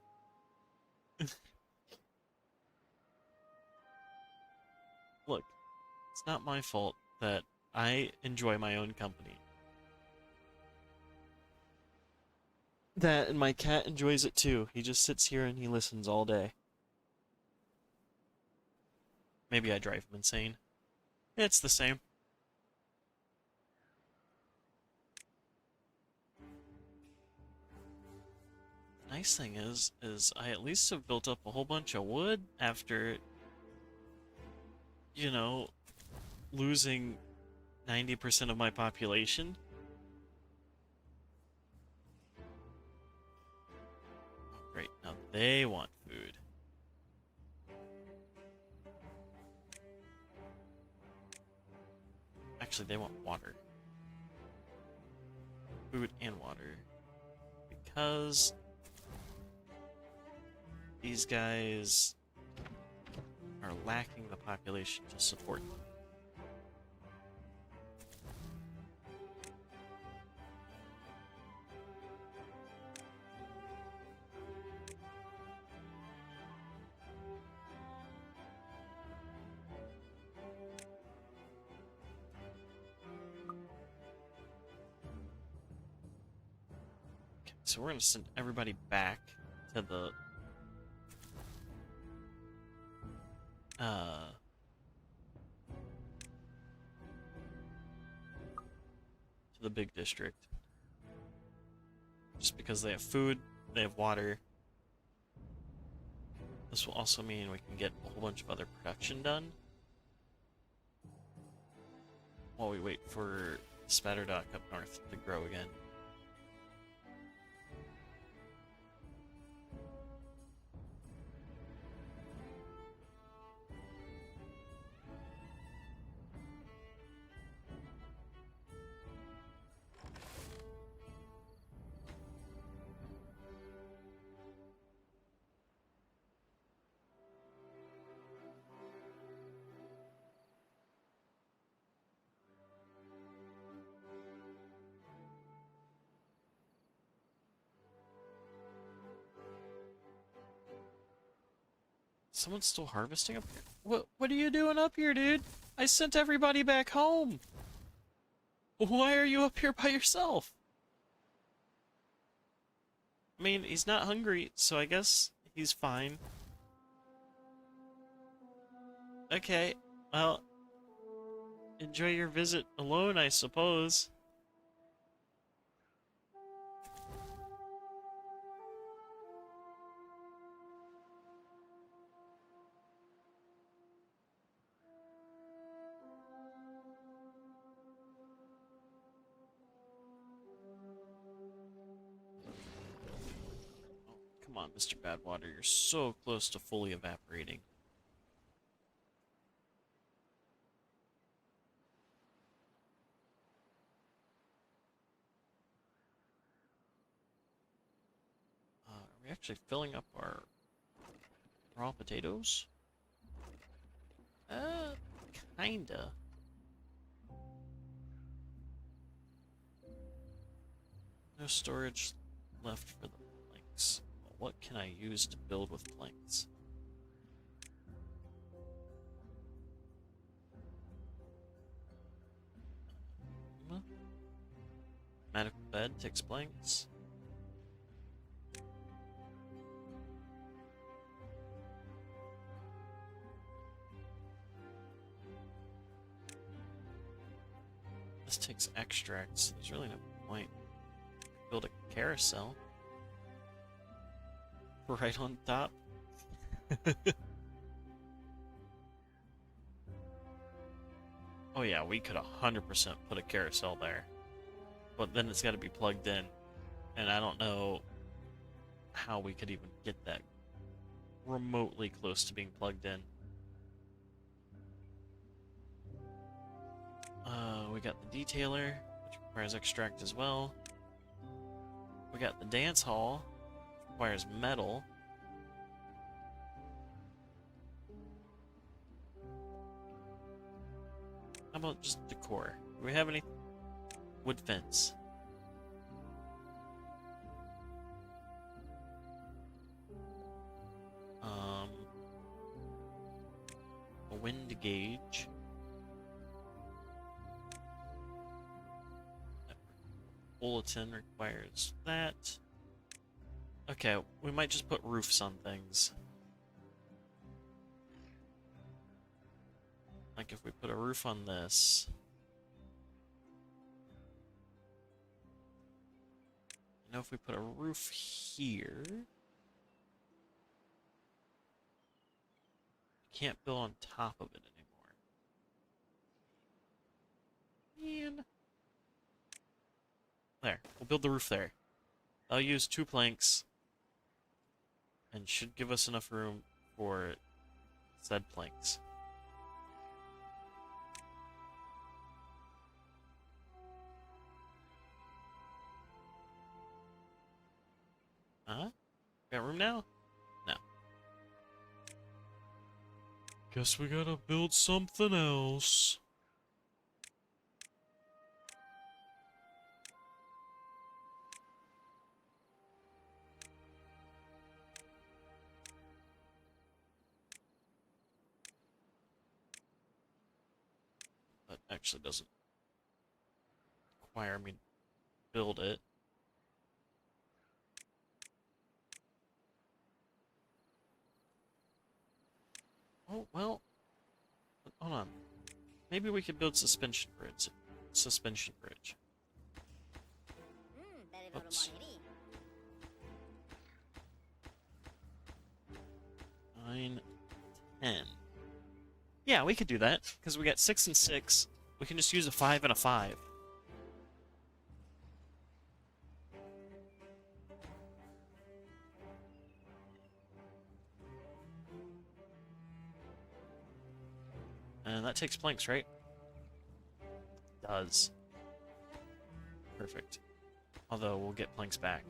Look, it's not my fault that I enjoy my own company. That and my cat enjoys it too. He just sits here and he listens all day. Maybe I drive him insane. It's the same. The nice thing is I at least have built up a whole bunch of wood after, you know, losing 90% of my population. Oh, great, now they want food. Actually, they want water. Food and water. Because these guys are lacking the population to support them. Okay, so we're gonna send everybody back to the big district. Just because they have food, they have water. This will also mean we can get a whole bunch of other production done while we wait for Spatterdock up north to grow again. Someone's still harvesting up here? What are you doing up here, dude? I sent everybody back home! Why are you up here by yourself? I mean, he's not hungry, so I guess he's fine. Okay, well, enjoy your visit alone, I suppose. Oh, come on. Mr. Badwater, you're so close to fully evaporating. Are we actually filling up our raw potatoes? Kinda. No storage left for the planks. Well, what can I use to build with planks? Medical bed takes planks. This takes extracts, so there's really no point. Build a carousel. Right on top. Oh yeah, we could 100% put a carousel there. But then it's got to be plugged in. And I don't know how we could even get that remotely close to being plugged in. We got the detailer, which requires extract as well. We got the dance hall, which requires metal. How about just decor? Do we have any wood fence? A wind gauge. Bulletin requires that. Okay, we might just put roofs on things. Like if we put a roof on this. You know, if we put a roof here. Can't build on top of it anymore. Man. There, we'll build the roof there. I'll use 2 planks. And should give us enough room for said planks. Huh? Got room now? No. Guess we gotta build something else. That actually doesn't require me to build it. Oh, well, hold on. Maybe we could build suspension bridge. Suspension bridge. Oops. 9, 10. Yeah, we could do that, because we got 6 and 6. We can just use a 5 and a 5. And that takes planks, right? Does. Perfect. Although, we'll get planks back.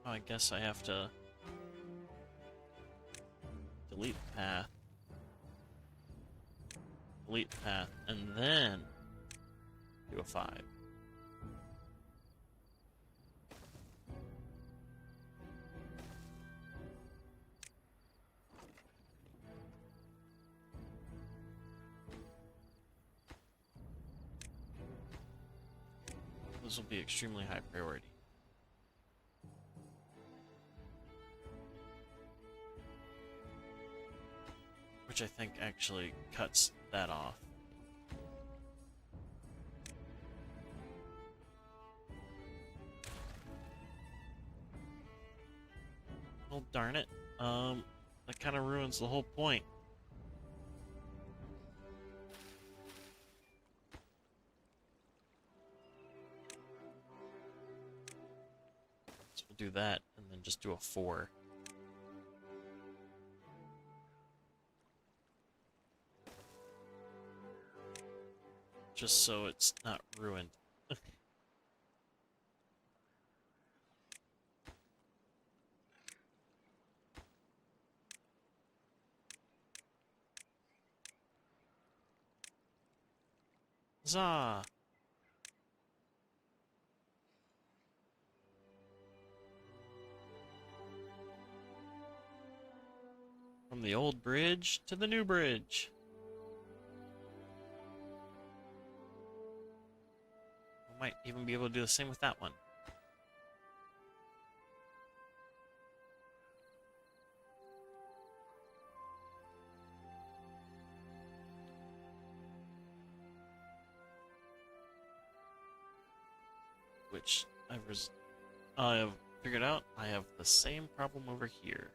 Oh, I guess I have to delete the path. Delete the path, and then do a 5. This will be extremely high priority. Which I think actually cuts that off. Well, darn it. That kind of ruins the whole point. So we'll do that, and then just do a 4. Just so it's not ruined. Huzzah! From the old bridge to the new bridge. We might even be able to do the same with that one. Which I have figured out I have the same problem over here.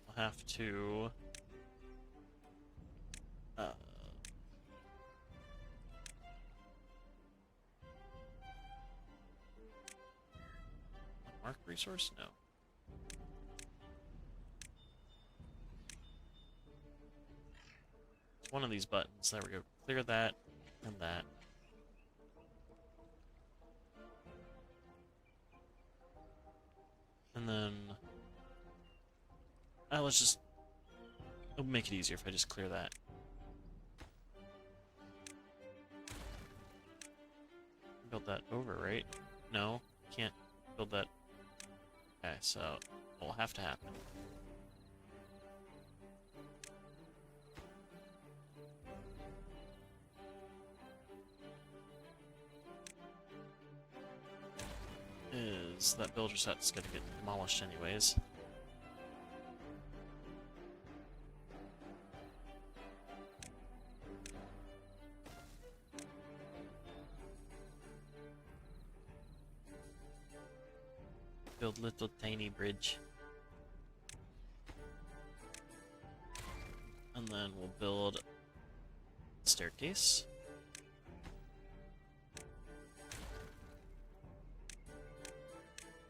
I'll have to mark resource? No. It's one of these buttons. There we go. Clear that and that. And then let's just it'll make it easier if I just clear that. Build that over, right? No, can't build that. Okay, so it will have to happen. Is that builder set's gonna get demolished anyways. Build little tiny bridge. And then we'll build staircase.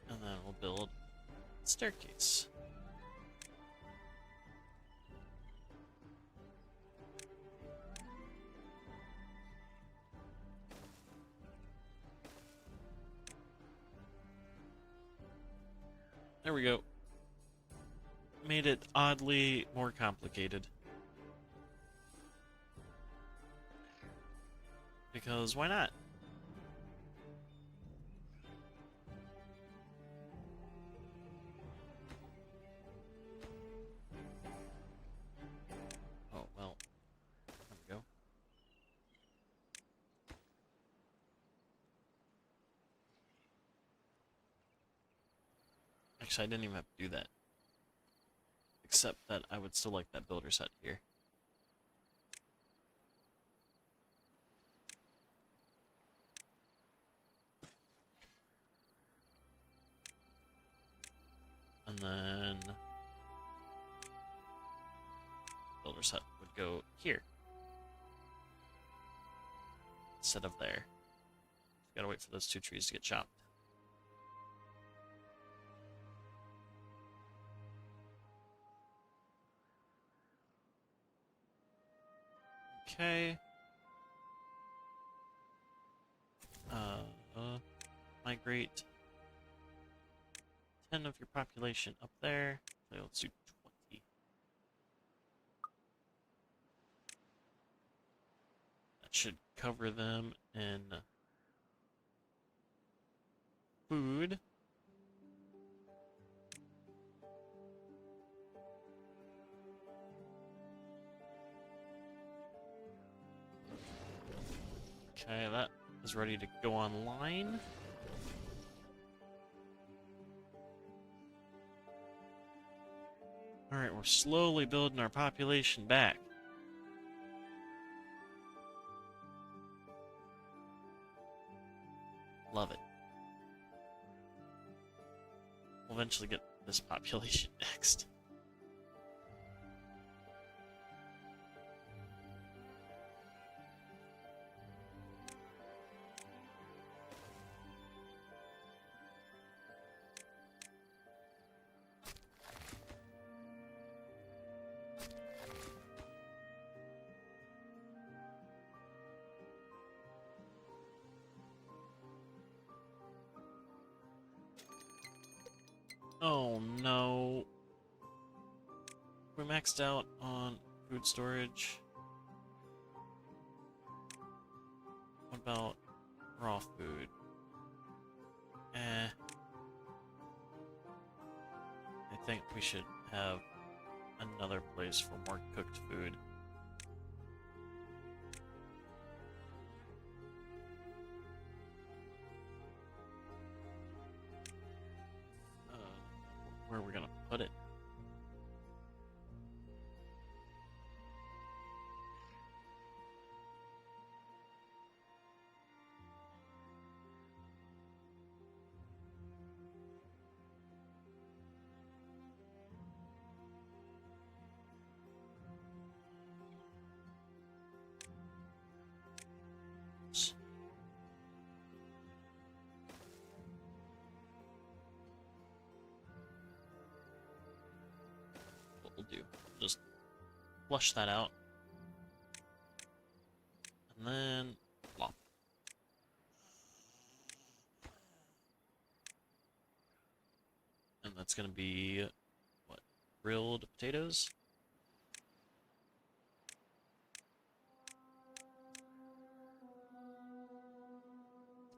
And then we'll build staircase. There we go. Made it oddly more complicated. Because why not? Oh, well. There we go. Actually, I didn't even have to do that. Except that I would still like that builder set here. And then builder set would go here instead of there. Gotta wait for those 2 trees to get chopped. Okay. Migrate 10 of your population up there. Okay, let's do 20. That should cover them in food. Okay, that is ready to go online. Alright, we're slowly building our population back. Love it. We'll eventually get this population next. Oh no. We maxed out on food storage. What about raw food? I think we should have another place for more cooked food. Where are we gonna put it? What we'll do, just flush that out. And then plop. And that's gonna be what? Grilled potatoes?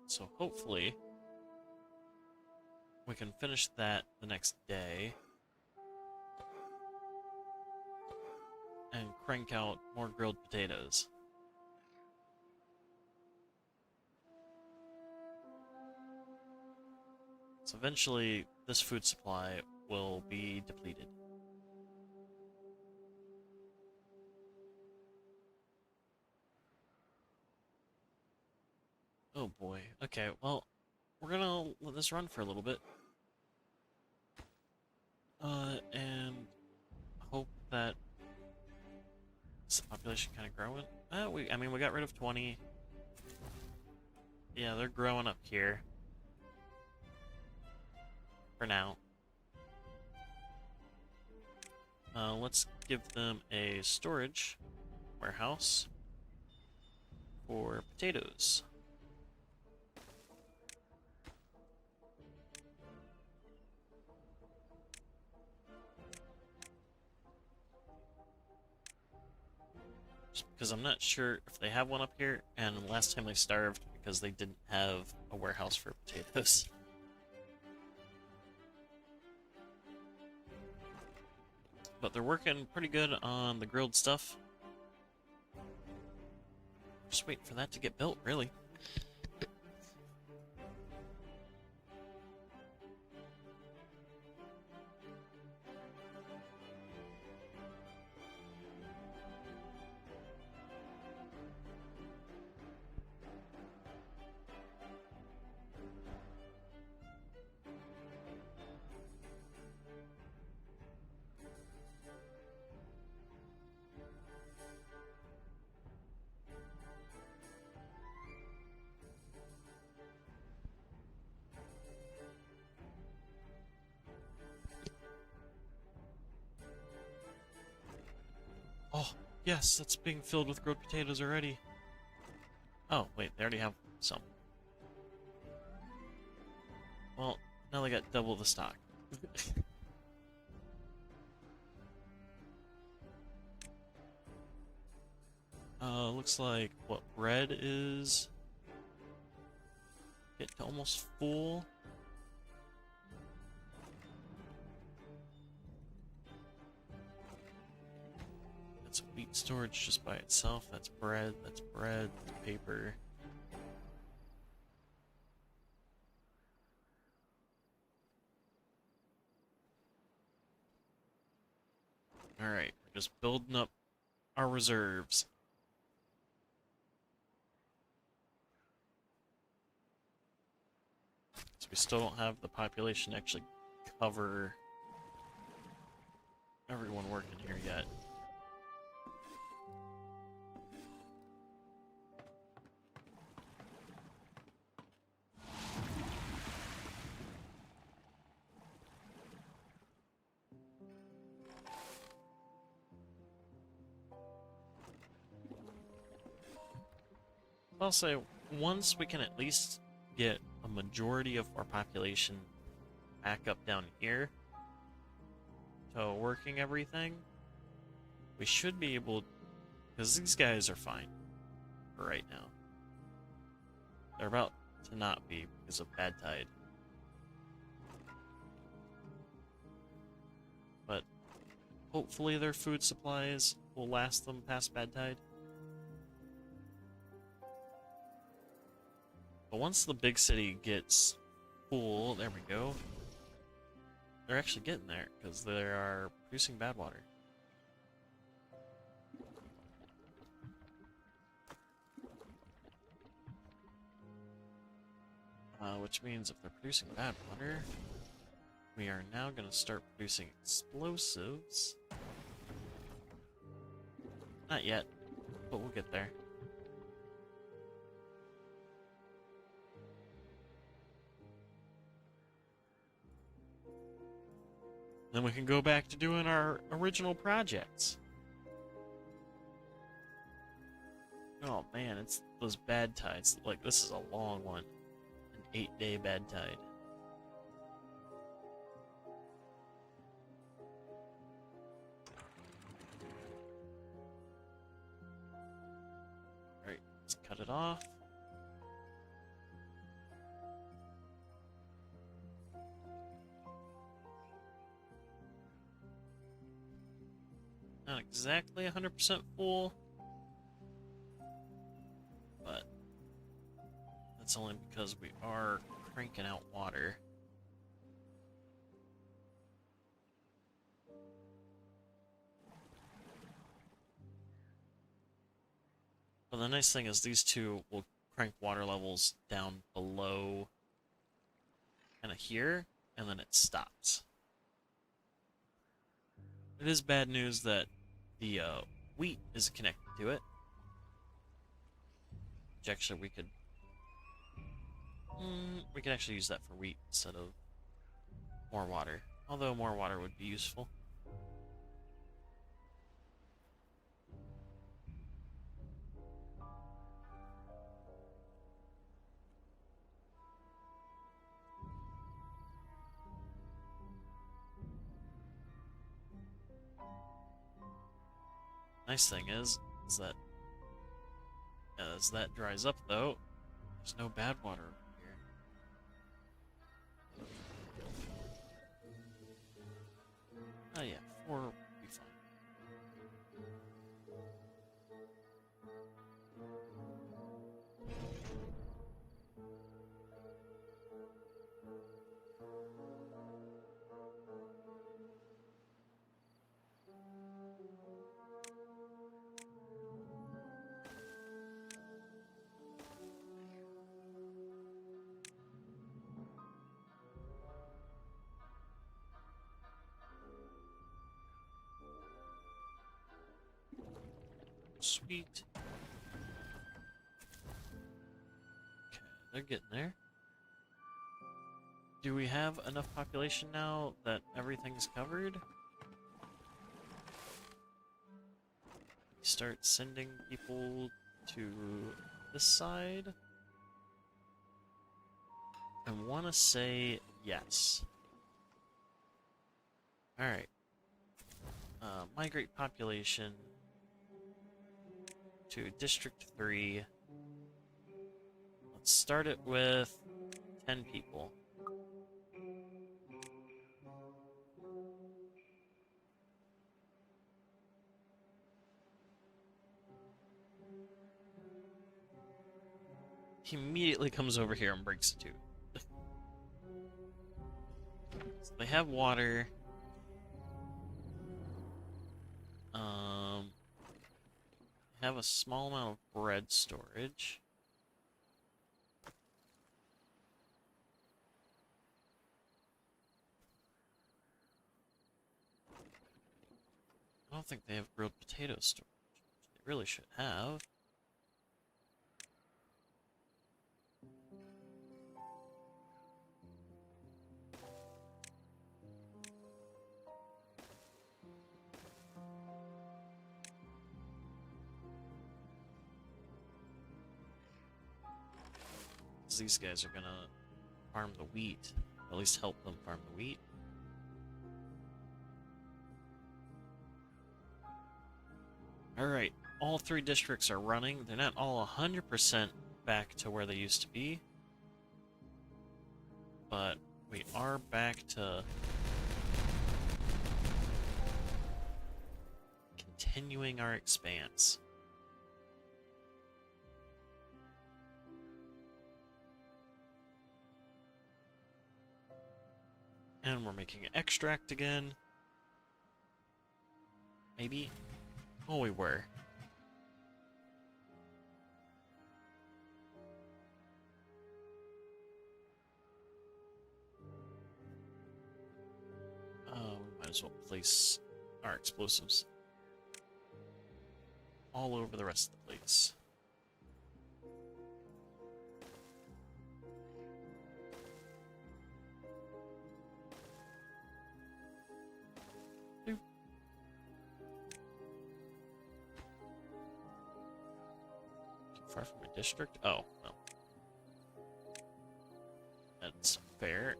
So hopefully we can finish that the next day and crank out more grilled potatoes. So eventually this food supply will be depleted. Oh boy. Okay, well, we're gonna let this run for a little bit. And hope that this population kind of growing. I mean, we got rid of 20. Yeah, they're growing up here. For now. Let's give them a storage warehouse for potatoes. Just because I'm not sure if they have one up here, and last time they starved because they didn't have a warehouse for potatoes. But they're working pretty good on the grilled stuff. Just waiting for that to get built, really. Oh, yes, that's being filled with grilled potatoes already. Oh, wait, they already have some. Well, now they got double the stock. Looks like, what, bread is... get to almost full. That's wheat storage just by itself. That's bread, that's paper. Alright, we're just building up our reserves. So we still don't have the population to actually cover everyone working here yet. I'll say once we can at least get a majority of our population back up down here to working everything, we should be able, because these guys are fine for right now. They're about to not be because of bad tide. But hopefully their food supplies will last them past bad tide. But once the big city gets full, there we go. They're actually getting there because they are producing bad water. Which means if they're producing bad water, we are now going to start producing explosives. Not yet, but we'll get there. Then we can go back to doing our original projects. Oh man, it's those bad tides. Like, this is a long one. An 8-day bad tide. Alright, let's cut it off. Not exactly 100% full, but that's only because we are cranking out water. But the nice thing is these two will crank water levels down below kind of here, and then it stops. It is bad news that the wheat is connected to it. Which actually we could actually use that for wheat instead of more water. Although more water would be useful. Nice thing is that as that dries up though, there's no bad water over here. Oh yeah, 4 will be fine. Sweet. Okay, they're getting there. Do we have enough population now that everything's covered? Start sending people to this side? I want to say yes. Alright. Migrate population to District 3. Let's start it with 10 people. He immediately comes over here and breaks the tube. So they have water. have a small amount of bread storage. I don't think they have grilled potato storage. They really should have. These guys are gonna farm the wheat. At least help them farm the wheat. Alright, all 3 districts are running. They're not all 100% back to where they used to be. But we are back to continuing our expanse. And we're making extract again. Maybe? Oh, we were. We might as well place our explosives all over the rest of the place. Far from a district? Oh, well. That's fair.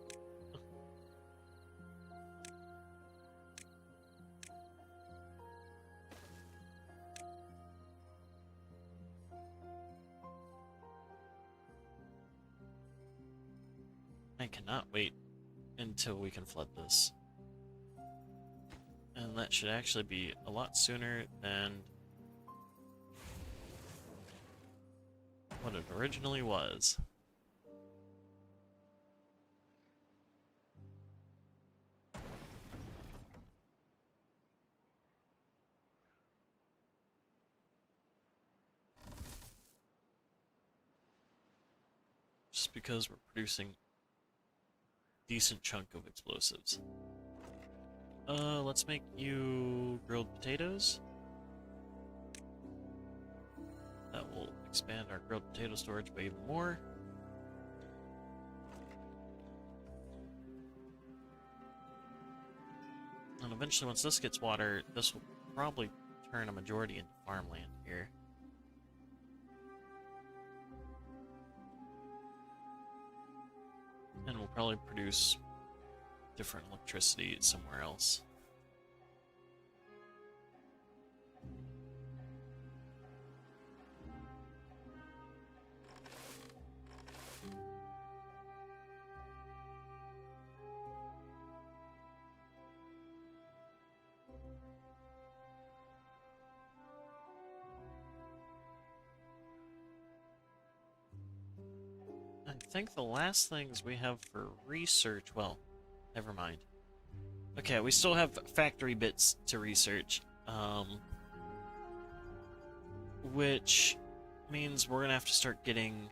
I cannot wait until we can flood this. And that should actually be a lot sooner than what it originally was. Just because we're producing a decent chunk of explosives. Let's make you grilled potatoes. That will expand our grilled potato storage by even more. And eventually, once this gets water, this will probably turn a majority into farmland here. And we'll probably produce different electricity somewhere else. I think the last things we have for research, well, never mind. Okay, we still have factory bits to research, which means we're gonna have to start getting...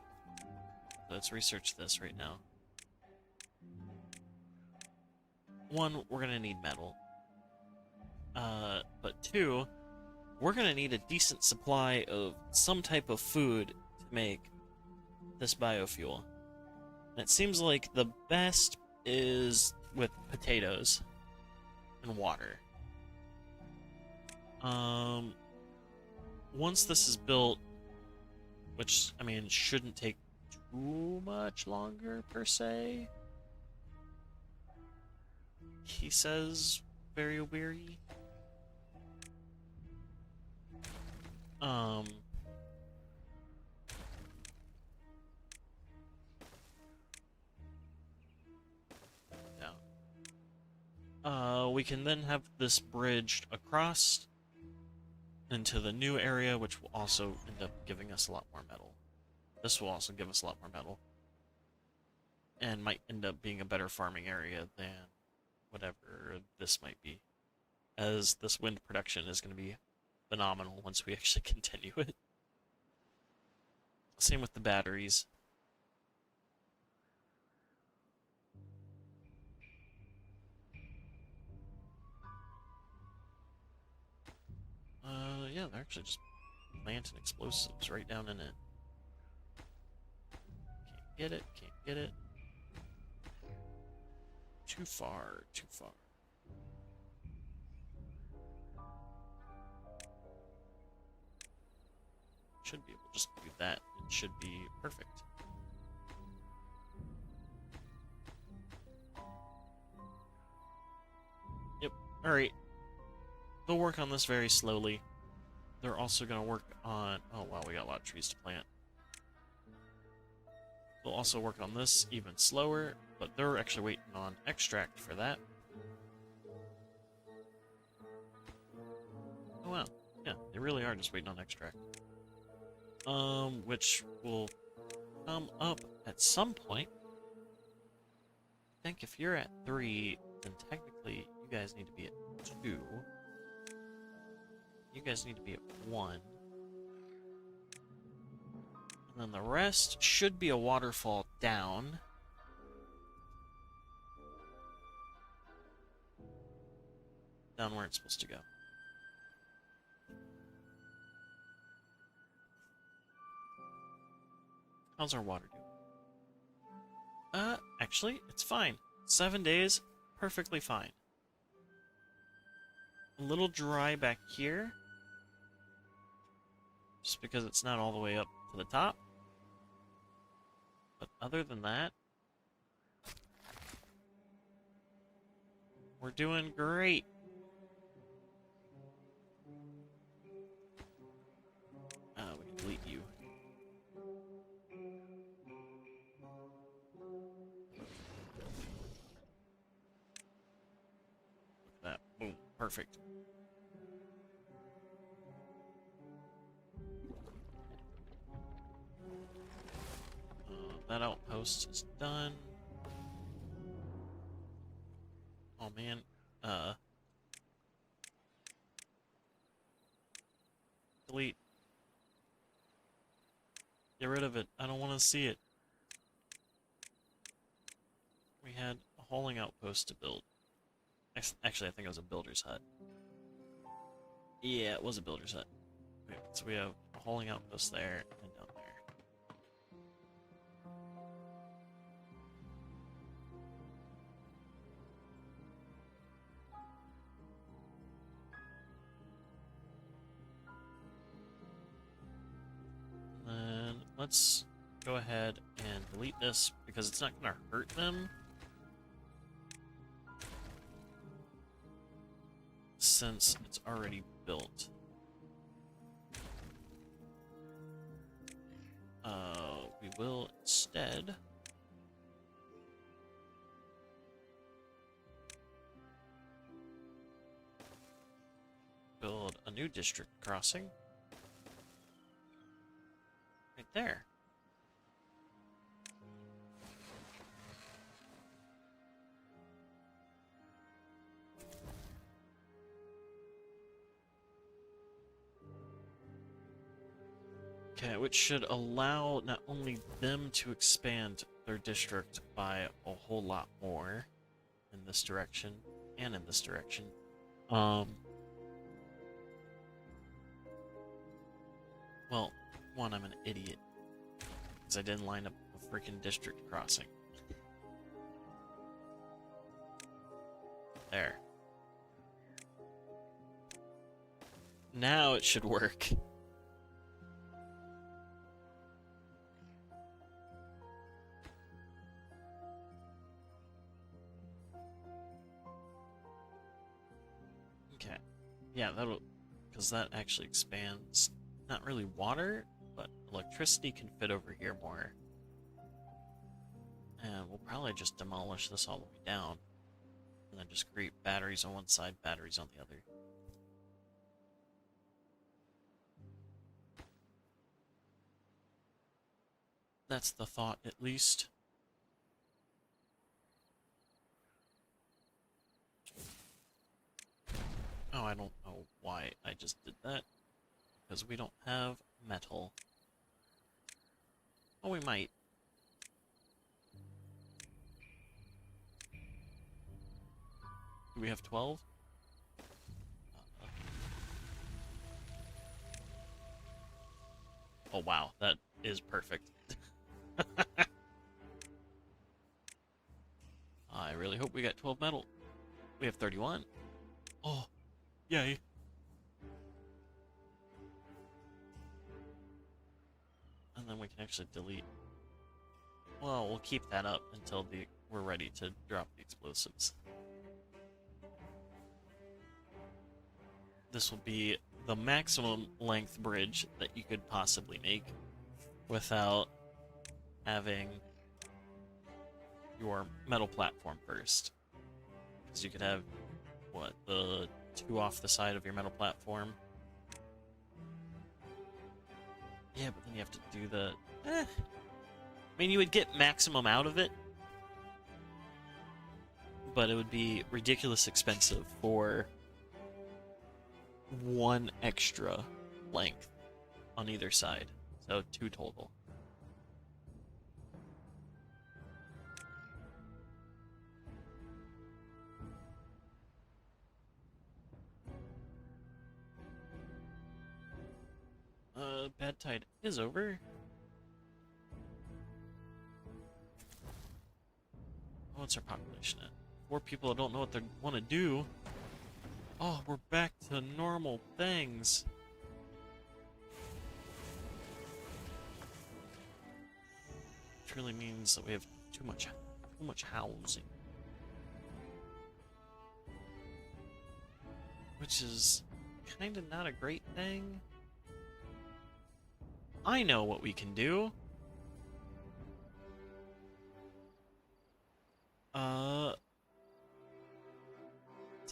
Let's research this right now. One, we're gonna need metal. But two, we're gonna need a decent supply of some type of food to make this biofuel. And it seems like the best is with potatoes and water. Once this is built, which, I mean, shouldn't take too much longer, per se. He says very weary. We can then have this bridged across into the new area, which will also end up giving us a lot more metal. This will also give us a lot more metal. And might end up being a better farming area than whatever this might be. As this wind production is going to be phenomenal once we actually continue it. Same with the batteries. Yeah, they're actually just planting explosives right down in it. Can't get it, can't get it. Too far, too far. Should be able to just do that. It should be perfect. Yep. Alright. They'll work on this very slowly. They're also going to work on... Oh, wow, we got a lot of trees to plant. They'll also work on this even slower, but they're actually waiting on extract for that. Oh, wow. Yeah, they really are just waiting on extract. Which will come up at some point. I think if you're at 3, then technically you guys need to be at 2. You guys need to be at 1. And then the rest should be a waterfall down. Down where it's supposed to go. How's our water doing? Actually, it's fine. 7 days, perfectly fine. A little dry back here. Just because it's not all the way up to the top. But other than that, we're doing great. We can delete you. Look at that. Boom. Perfect. That outpost is done. Oh man. Delete. Get rid of it. I don't want to see it. We had a hauling outpost to build. Actually, I think it was a builder's hut. Yeah, it was a builder's hut. Okay, so we have a hauling outpost there and down there. And then let's go ahead and delete this because it's not going to hurt them. Since it's already built. We will instead build a new district crossing right there. Okay, which should allow not only them to expand their district by a whole lot more in this direction and in this direction. Well, one, I'm an idiot because I didn't line up a freaking district crossing. There. Now it should work. Okay. Yeah, that'll... because that actually expands... not really water, but electricity can fit over here more. And we'll probably just demolish this all the way down. And then just create batteries on one side, batteries on the other. That's the thought, at least. Oh, I don't know why I just did that. because we don't have metal. Oh, we might. Do we have 12? Oh, wow. That is perfect. I really hope we got 12 metal. We have 31. Oh, yay. And then we can actually delete. Well, we'll keep that up until we're ready to drop the explosives. This will be the maximum length bridge that you could possibly make without having your metal platform first. Because you could have, what, the 2 off the side of your metal platform. Yeah, but then you have to do the... I mean, you would get maximum out of it, but it would be ridiculous expensive for 1 extra length on either side. So 2 total. Bad tide is over. What's our population at? 4 people that don't know what they want to do. Oh, we're back to normal things. Which really means that we have too much housing. Which is kind of not a great thing. I know what we can do.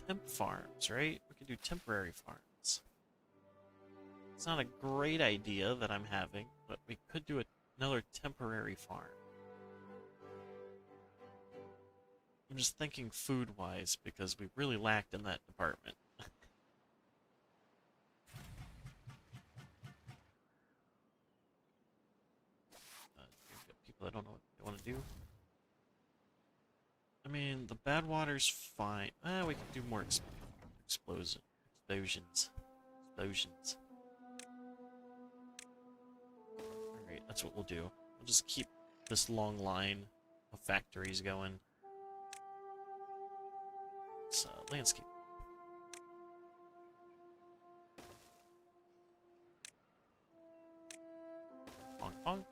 Temp farms, right? We could do temporary farms. It's not a great idea that I'm having, but we could do another temporary farm. I'm just thinking food-wise, because we really lacked in that department. People that don't know what they want to do. I mean, the bad water's fine. We can do more explosions. Alright, that's what we'll do. We'll just keep this long line of factories going. It's landscape. Honk honk.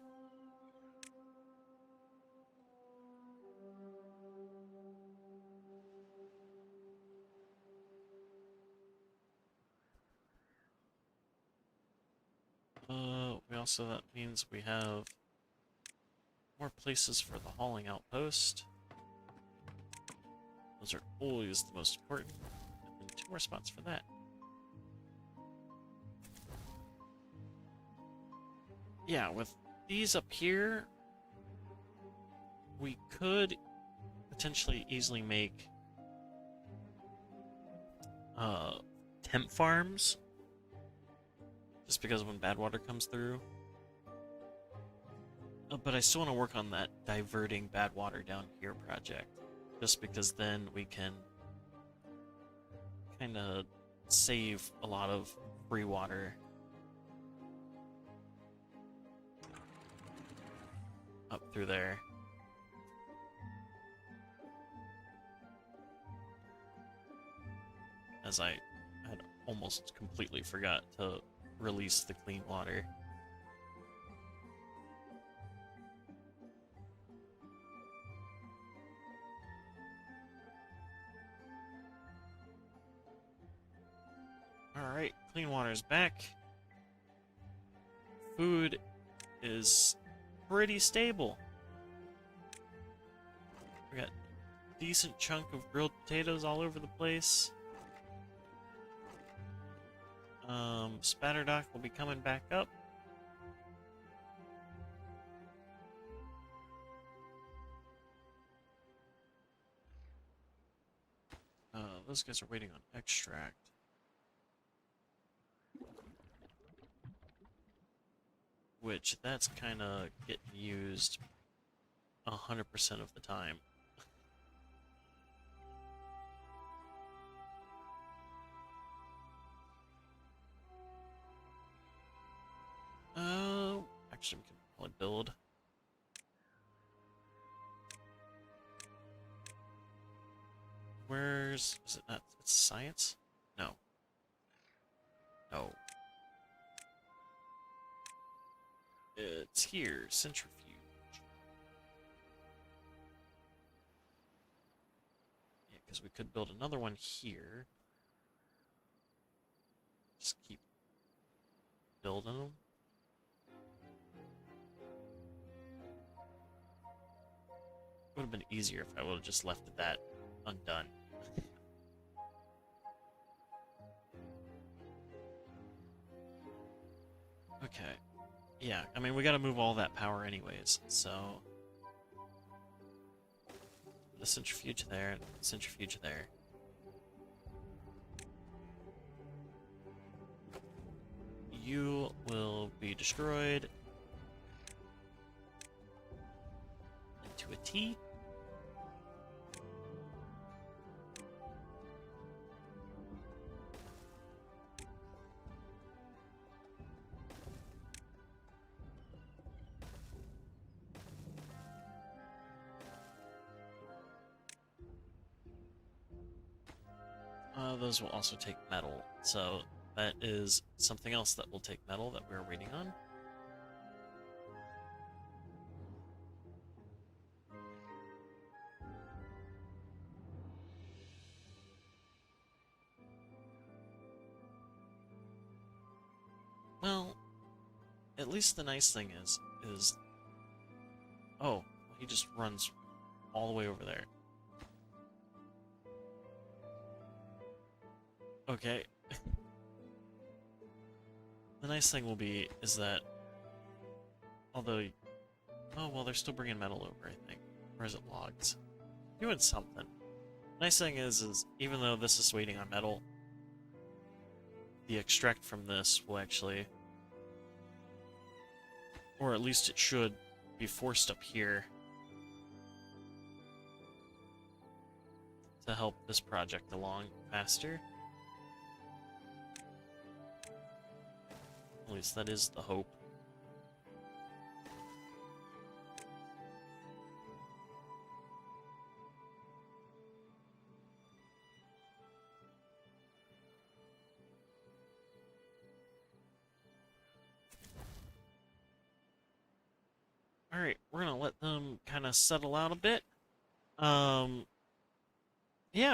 That means we have more places for the hauling outpost. Those are always the most important. And 2 more spots for that. Yeah, with these up here, we could potentially easily make temp farms. Just because when bad water comes through. But I still want to work on that diverting bad water down here project. Just because then we can kind of save a lot of free water up through there. As I had almost completely forgot to release the clean water. Alright, clean water is back. Food is pretty stable. We got a decent chunk of grilled potatoes all over the place. Spatterdock will be coming back up. Those guys are waiting on extract. which that's kind of getting used 100% of the time. Actually, we can probably build. Where's... is it not... it's science? No. No. It's here, centrifuge. Yeah, because we could build another one here. Just keep building them. Would have been easier if I would have just left that undone. Okay. Yeah, I mean, we gotta move all that power anyways, so... the centrifuge there, and the centrifuge there. You will be destroyed into a T. Those will also take metal, so that is something else that will take metal that we're waiting on. Well, at least the nice thing is... oh, he just runs all the way over there. Okay. The nice thing will be is that, although, oh well, they're still bringing metal over, I think. Or is it logs? Doing something. Nice thing is even though this is waiting on metal, the extract from this will actually, or at least it should, be forced up here to help this project along faster. At least that is the hope. Alright, we're gonna let them kind of settle out a bit. Yeah,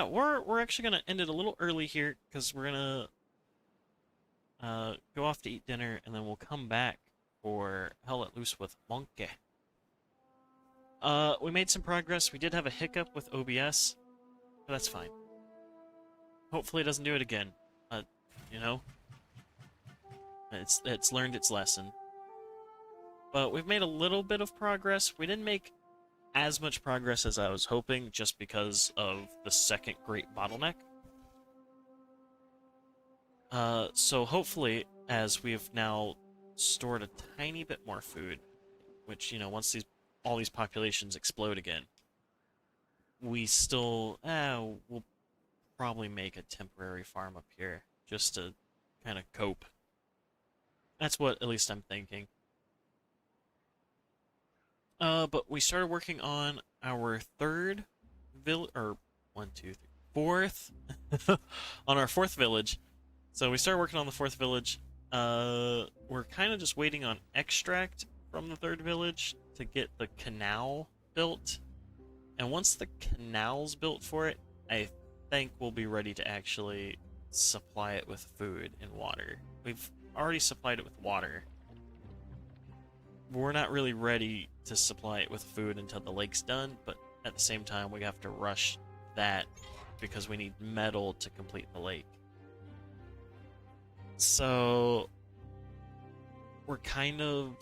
we're actually gonna end it a little early here, because we're gonna go off to eat dinner, and then we'll come back for Hell Let Loose with Monkey. We made some progress. We did have a hiccup with OBS, but that's fine. Hopefully it doesn't do it again. You know? It's learned its lesson. But we've made a little bit of progress. We didn't make as much progress as I was hoping, just because of the second great bottleneck. So hopefully, as we've now stored a tiny bit more food, which, you know, once all these populations explode again, we still, we'll probably make a temporary farm up here, just to kind of cope. That's what at least I'm thinking. But we started working on our third village, or 1, 2, 3, fourth, on our fourth village. So we started working on the fourth village. We're kind of just waiting on extract from the third village to get the canal built. And once the canal's built for it, I think we'll be ready to actually supply it with food and water. We've already supplied it with water. We're not really ready to supply it with food until the lake's done, but at the same time we have to rush that because we need metal to complete the lake. So we're kind of,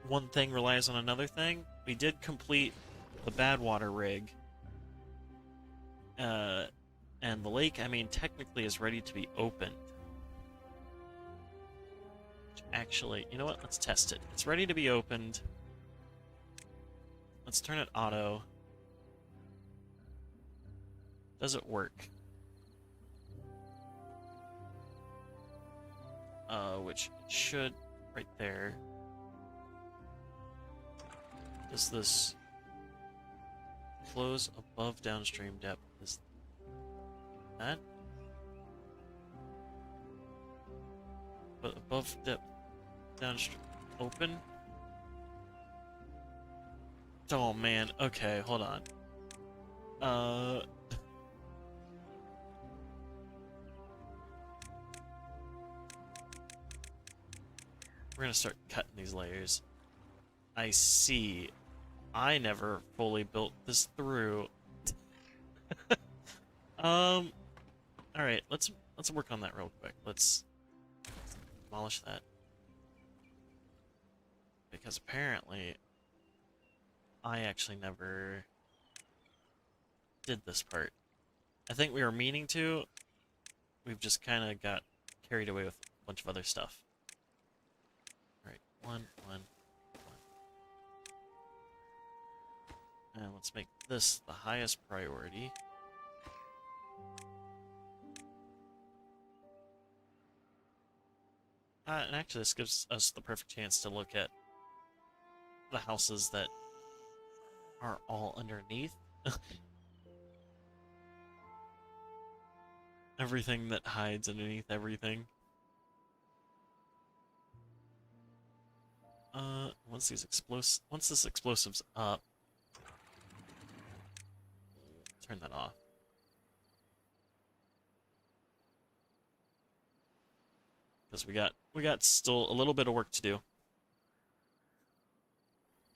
one thing relies on another thing. We did complete the Badwater rig, and the lake, I mean, technically is ready to be opened. Which actually... You know what? Let's test it. It's ready to be opened. Let's turn it auto. Does it work? Which it should right there. Does this close above downstream depth? Is that? But above depth downstream open? Oh man, okay, hold on. We're gonna start cutting these layers. I see. I never fully built this through. Alright, let's work on that real quick. Let's demolish that. Because apparently I actually never did this part. I think we were meaning to. We've just kind of got carried away with a bunch of other stuff. Alright, one. And let's make this the highest priority. And actually this gives us the perfect chance to look at the houses that are all underneath. Everything that hides underneath everything. Once this explosive's up, turn that off. Because we got still a little bit of work to do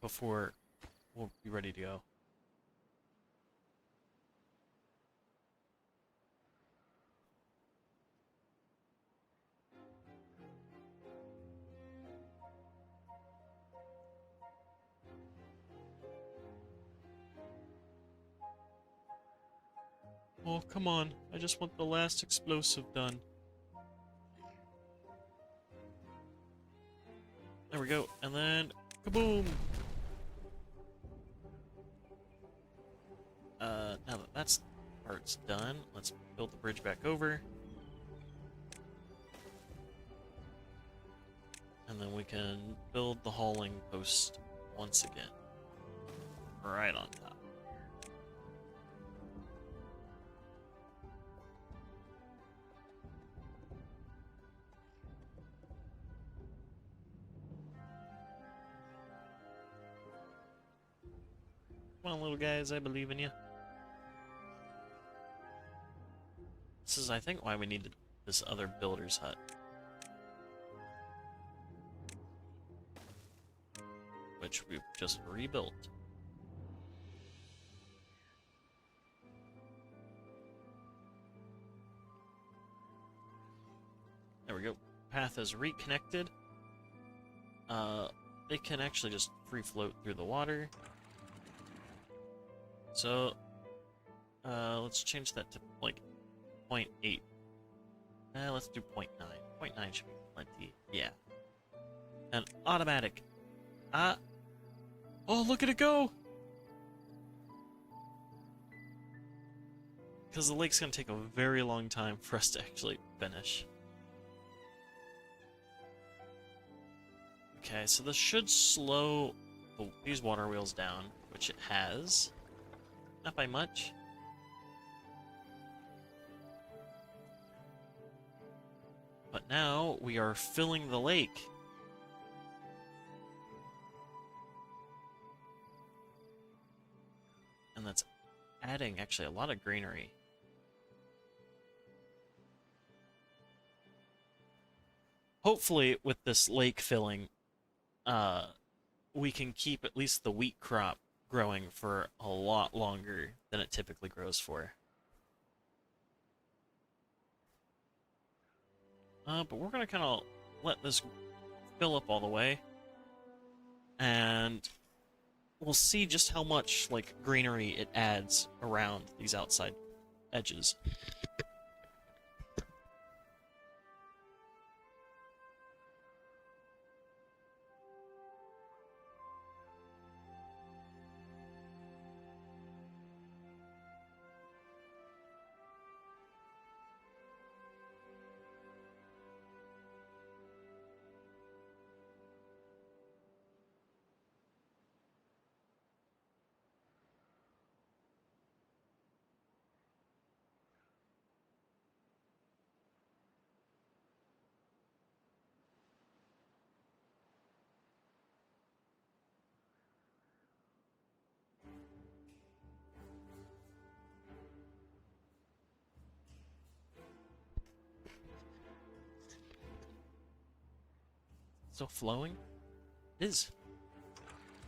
before we'll be ready to go. Oh, come on. I just want the last explosive done. There we go. And then, kaboom! Now that that's part's done, let's build the bridge back over. And then we can build the hauling post once again. Right on top. Come on, little guys, I believe in you. This is, I think, why we needed this other builder's hut. Which we've just rebuilt. There we go. Path is reconnected. They can actually just free float through the water. So, let's change that to, like, 0.8. Let's do 0.9. 0.9 should be plenty. Yeah. And automatic. Oh, look at it go! Because the lake's gonna take a very long time for us to actually finish. Okay, so this should slow these water wheels down, which it has. Not by much. But now we are filling the lake. And that's adding actually a lot of greenery. Hopefully with this lake filling, we can keep at least the wheat crop growing for a lot longer than it typically grows for. But we're gonna kind of let this fill up all the way, and we'll see just how much like greenery it adds around these outside edges. Still flowing? It is.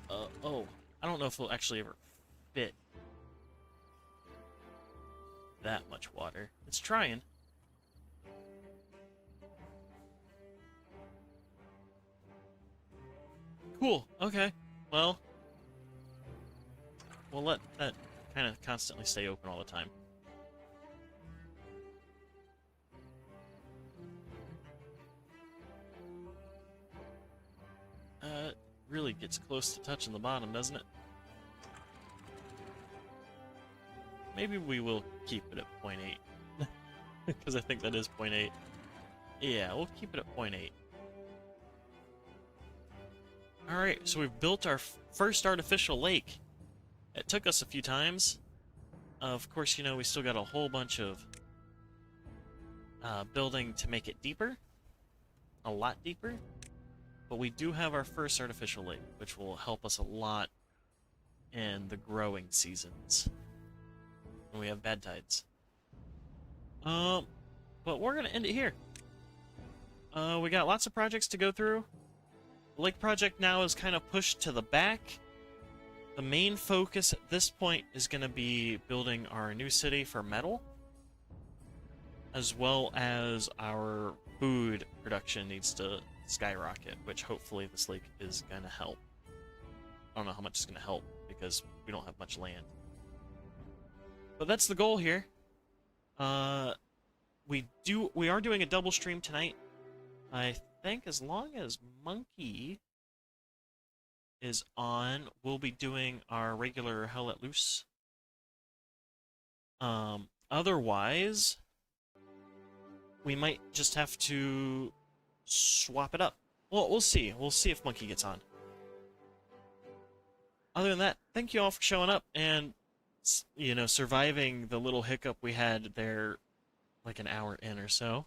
Oh. I don't know if it'll actually ever fit that much water. It's trying. Cool. Okay. Well, we'll let that kind of constantly stay open all the time. It really gets close to touching the bottom, doesn't it? Maybe we will keep it at 0.8. Because I think that is 0.8. Yeah, we'll keep it at 0.8. Alright, so we've built our first artificial lake. It took us a few times. Of course, you know, we still got a whole bunch of building to make it deeper. A lot deeper. But we do have our first artificial lake, which will help us a lot in the growing seasons. When we have bad tides. But we're gonna end it here. We got lots of projects to go through. The lake project now is kind of pushed to the back. The main focus at this point is going to be building our new city for metal, as well as our food production needs to skyrocket, which hopefully this lake is going to help. I don't know how much it's going to help because we don't have much land. But that's the goal here. We are doing a double stream tonight. I think as long as Monkey is on, we'll be doing our regular Hell Let Loose. Otherwise, we might just have to swap it up. Well, we'll see. We'll see if Monkey gets on. Other than that, thank you all for showing up and, you know, surviving the little hiccup we had there like an hour in or so.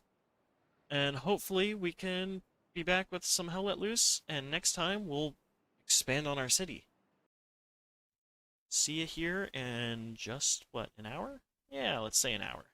And hopefully we can be back with some Hell Let Loose, and next time we'll expand on our city. See you here in just, what, an hour? Yeah, let's say an hour.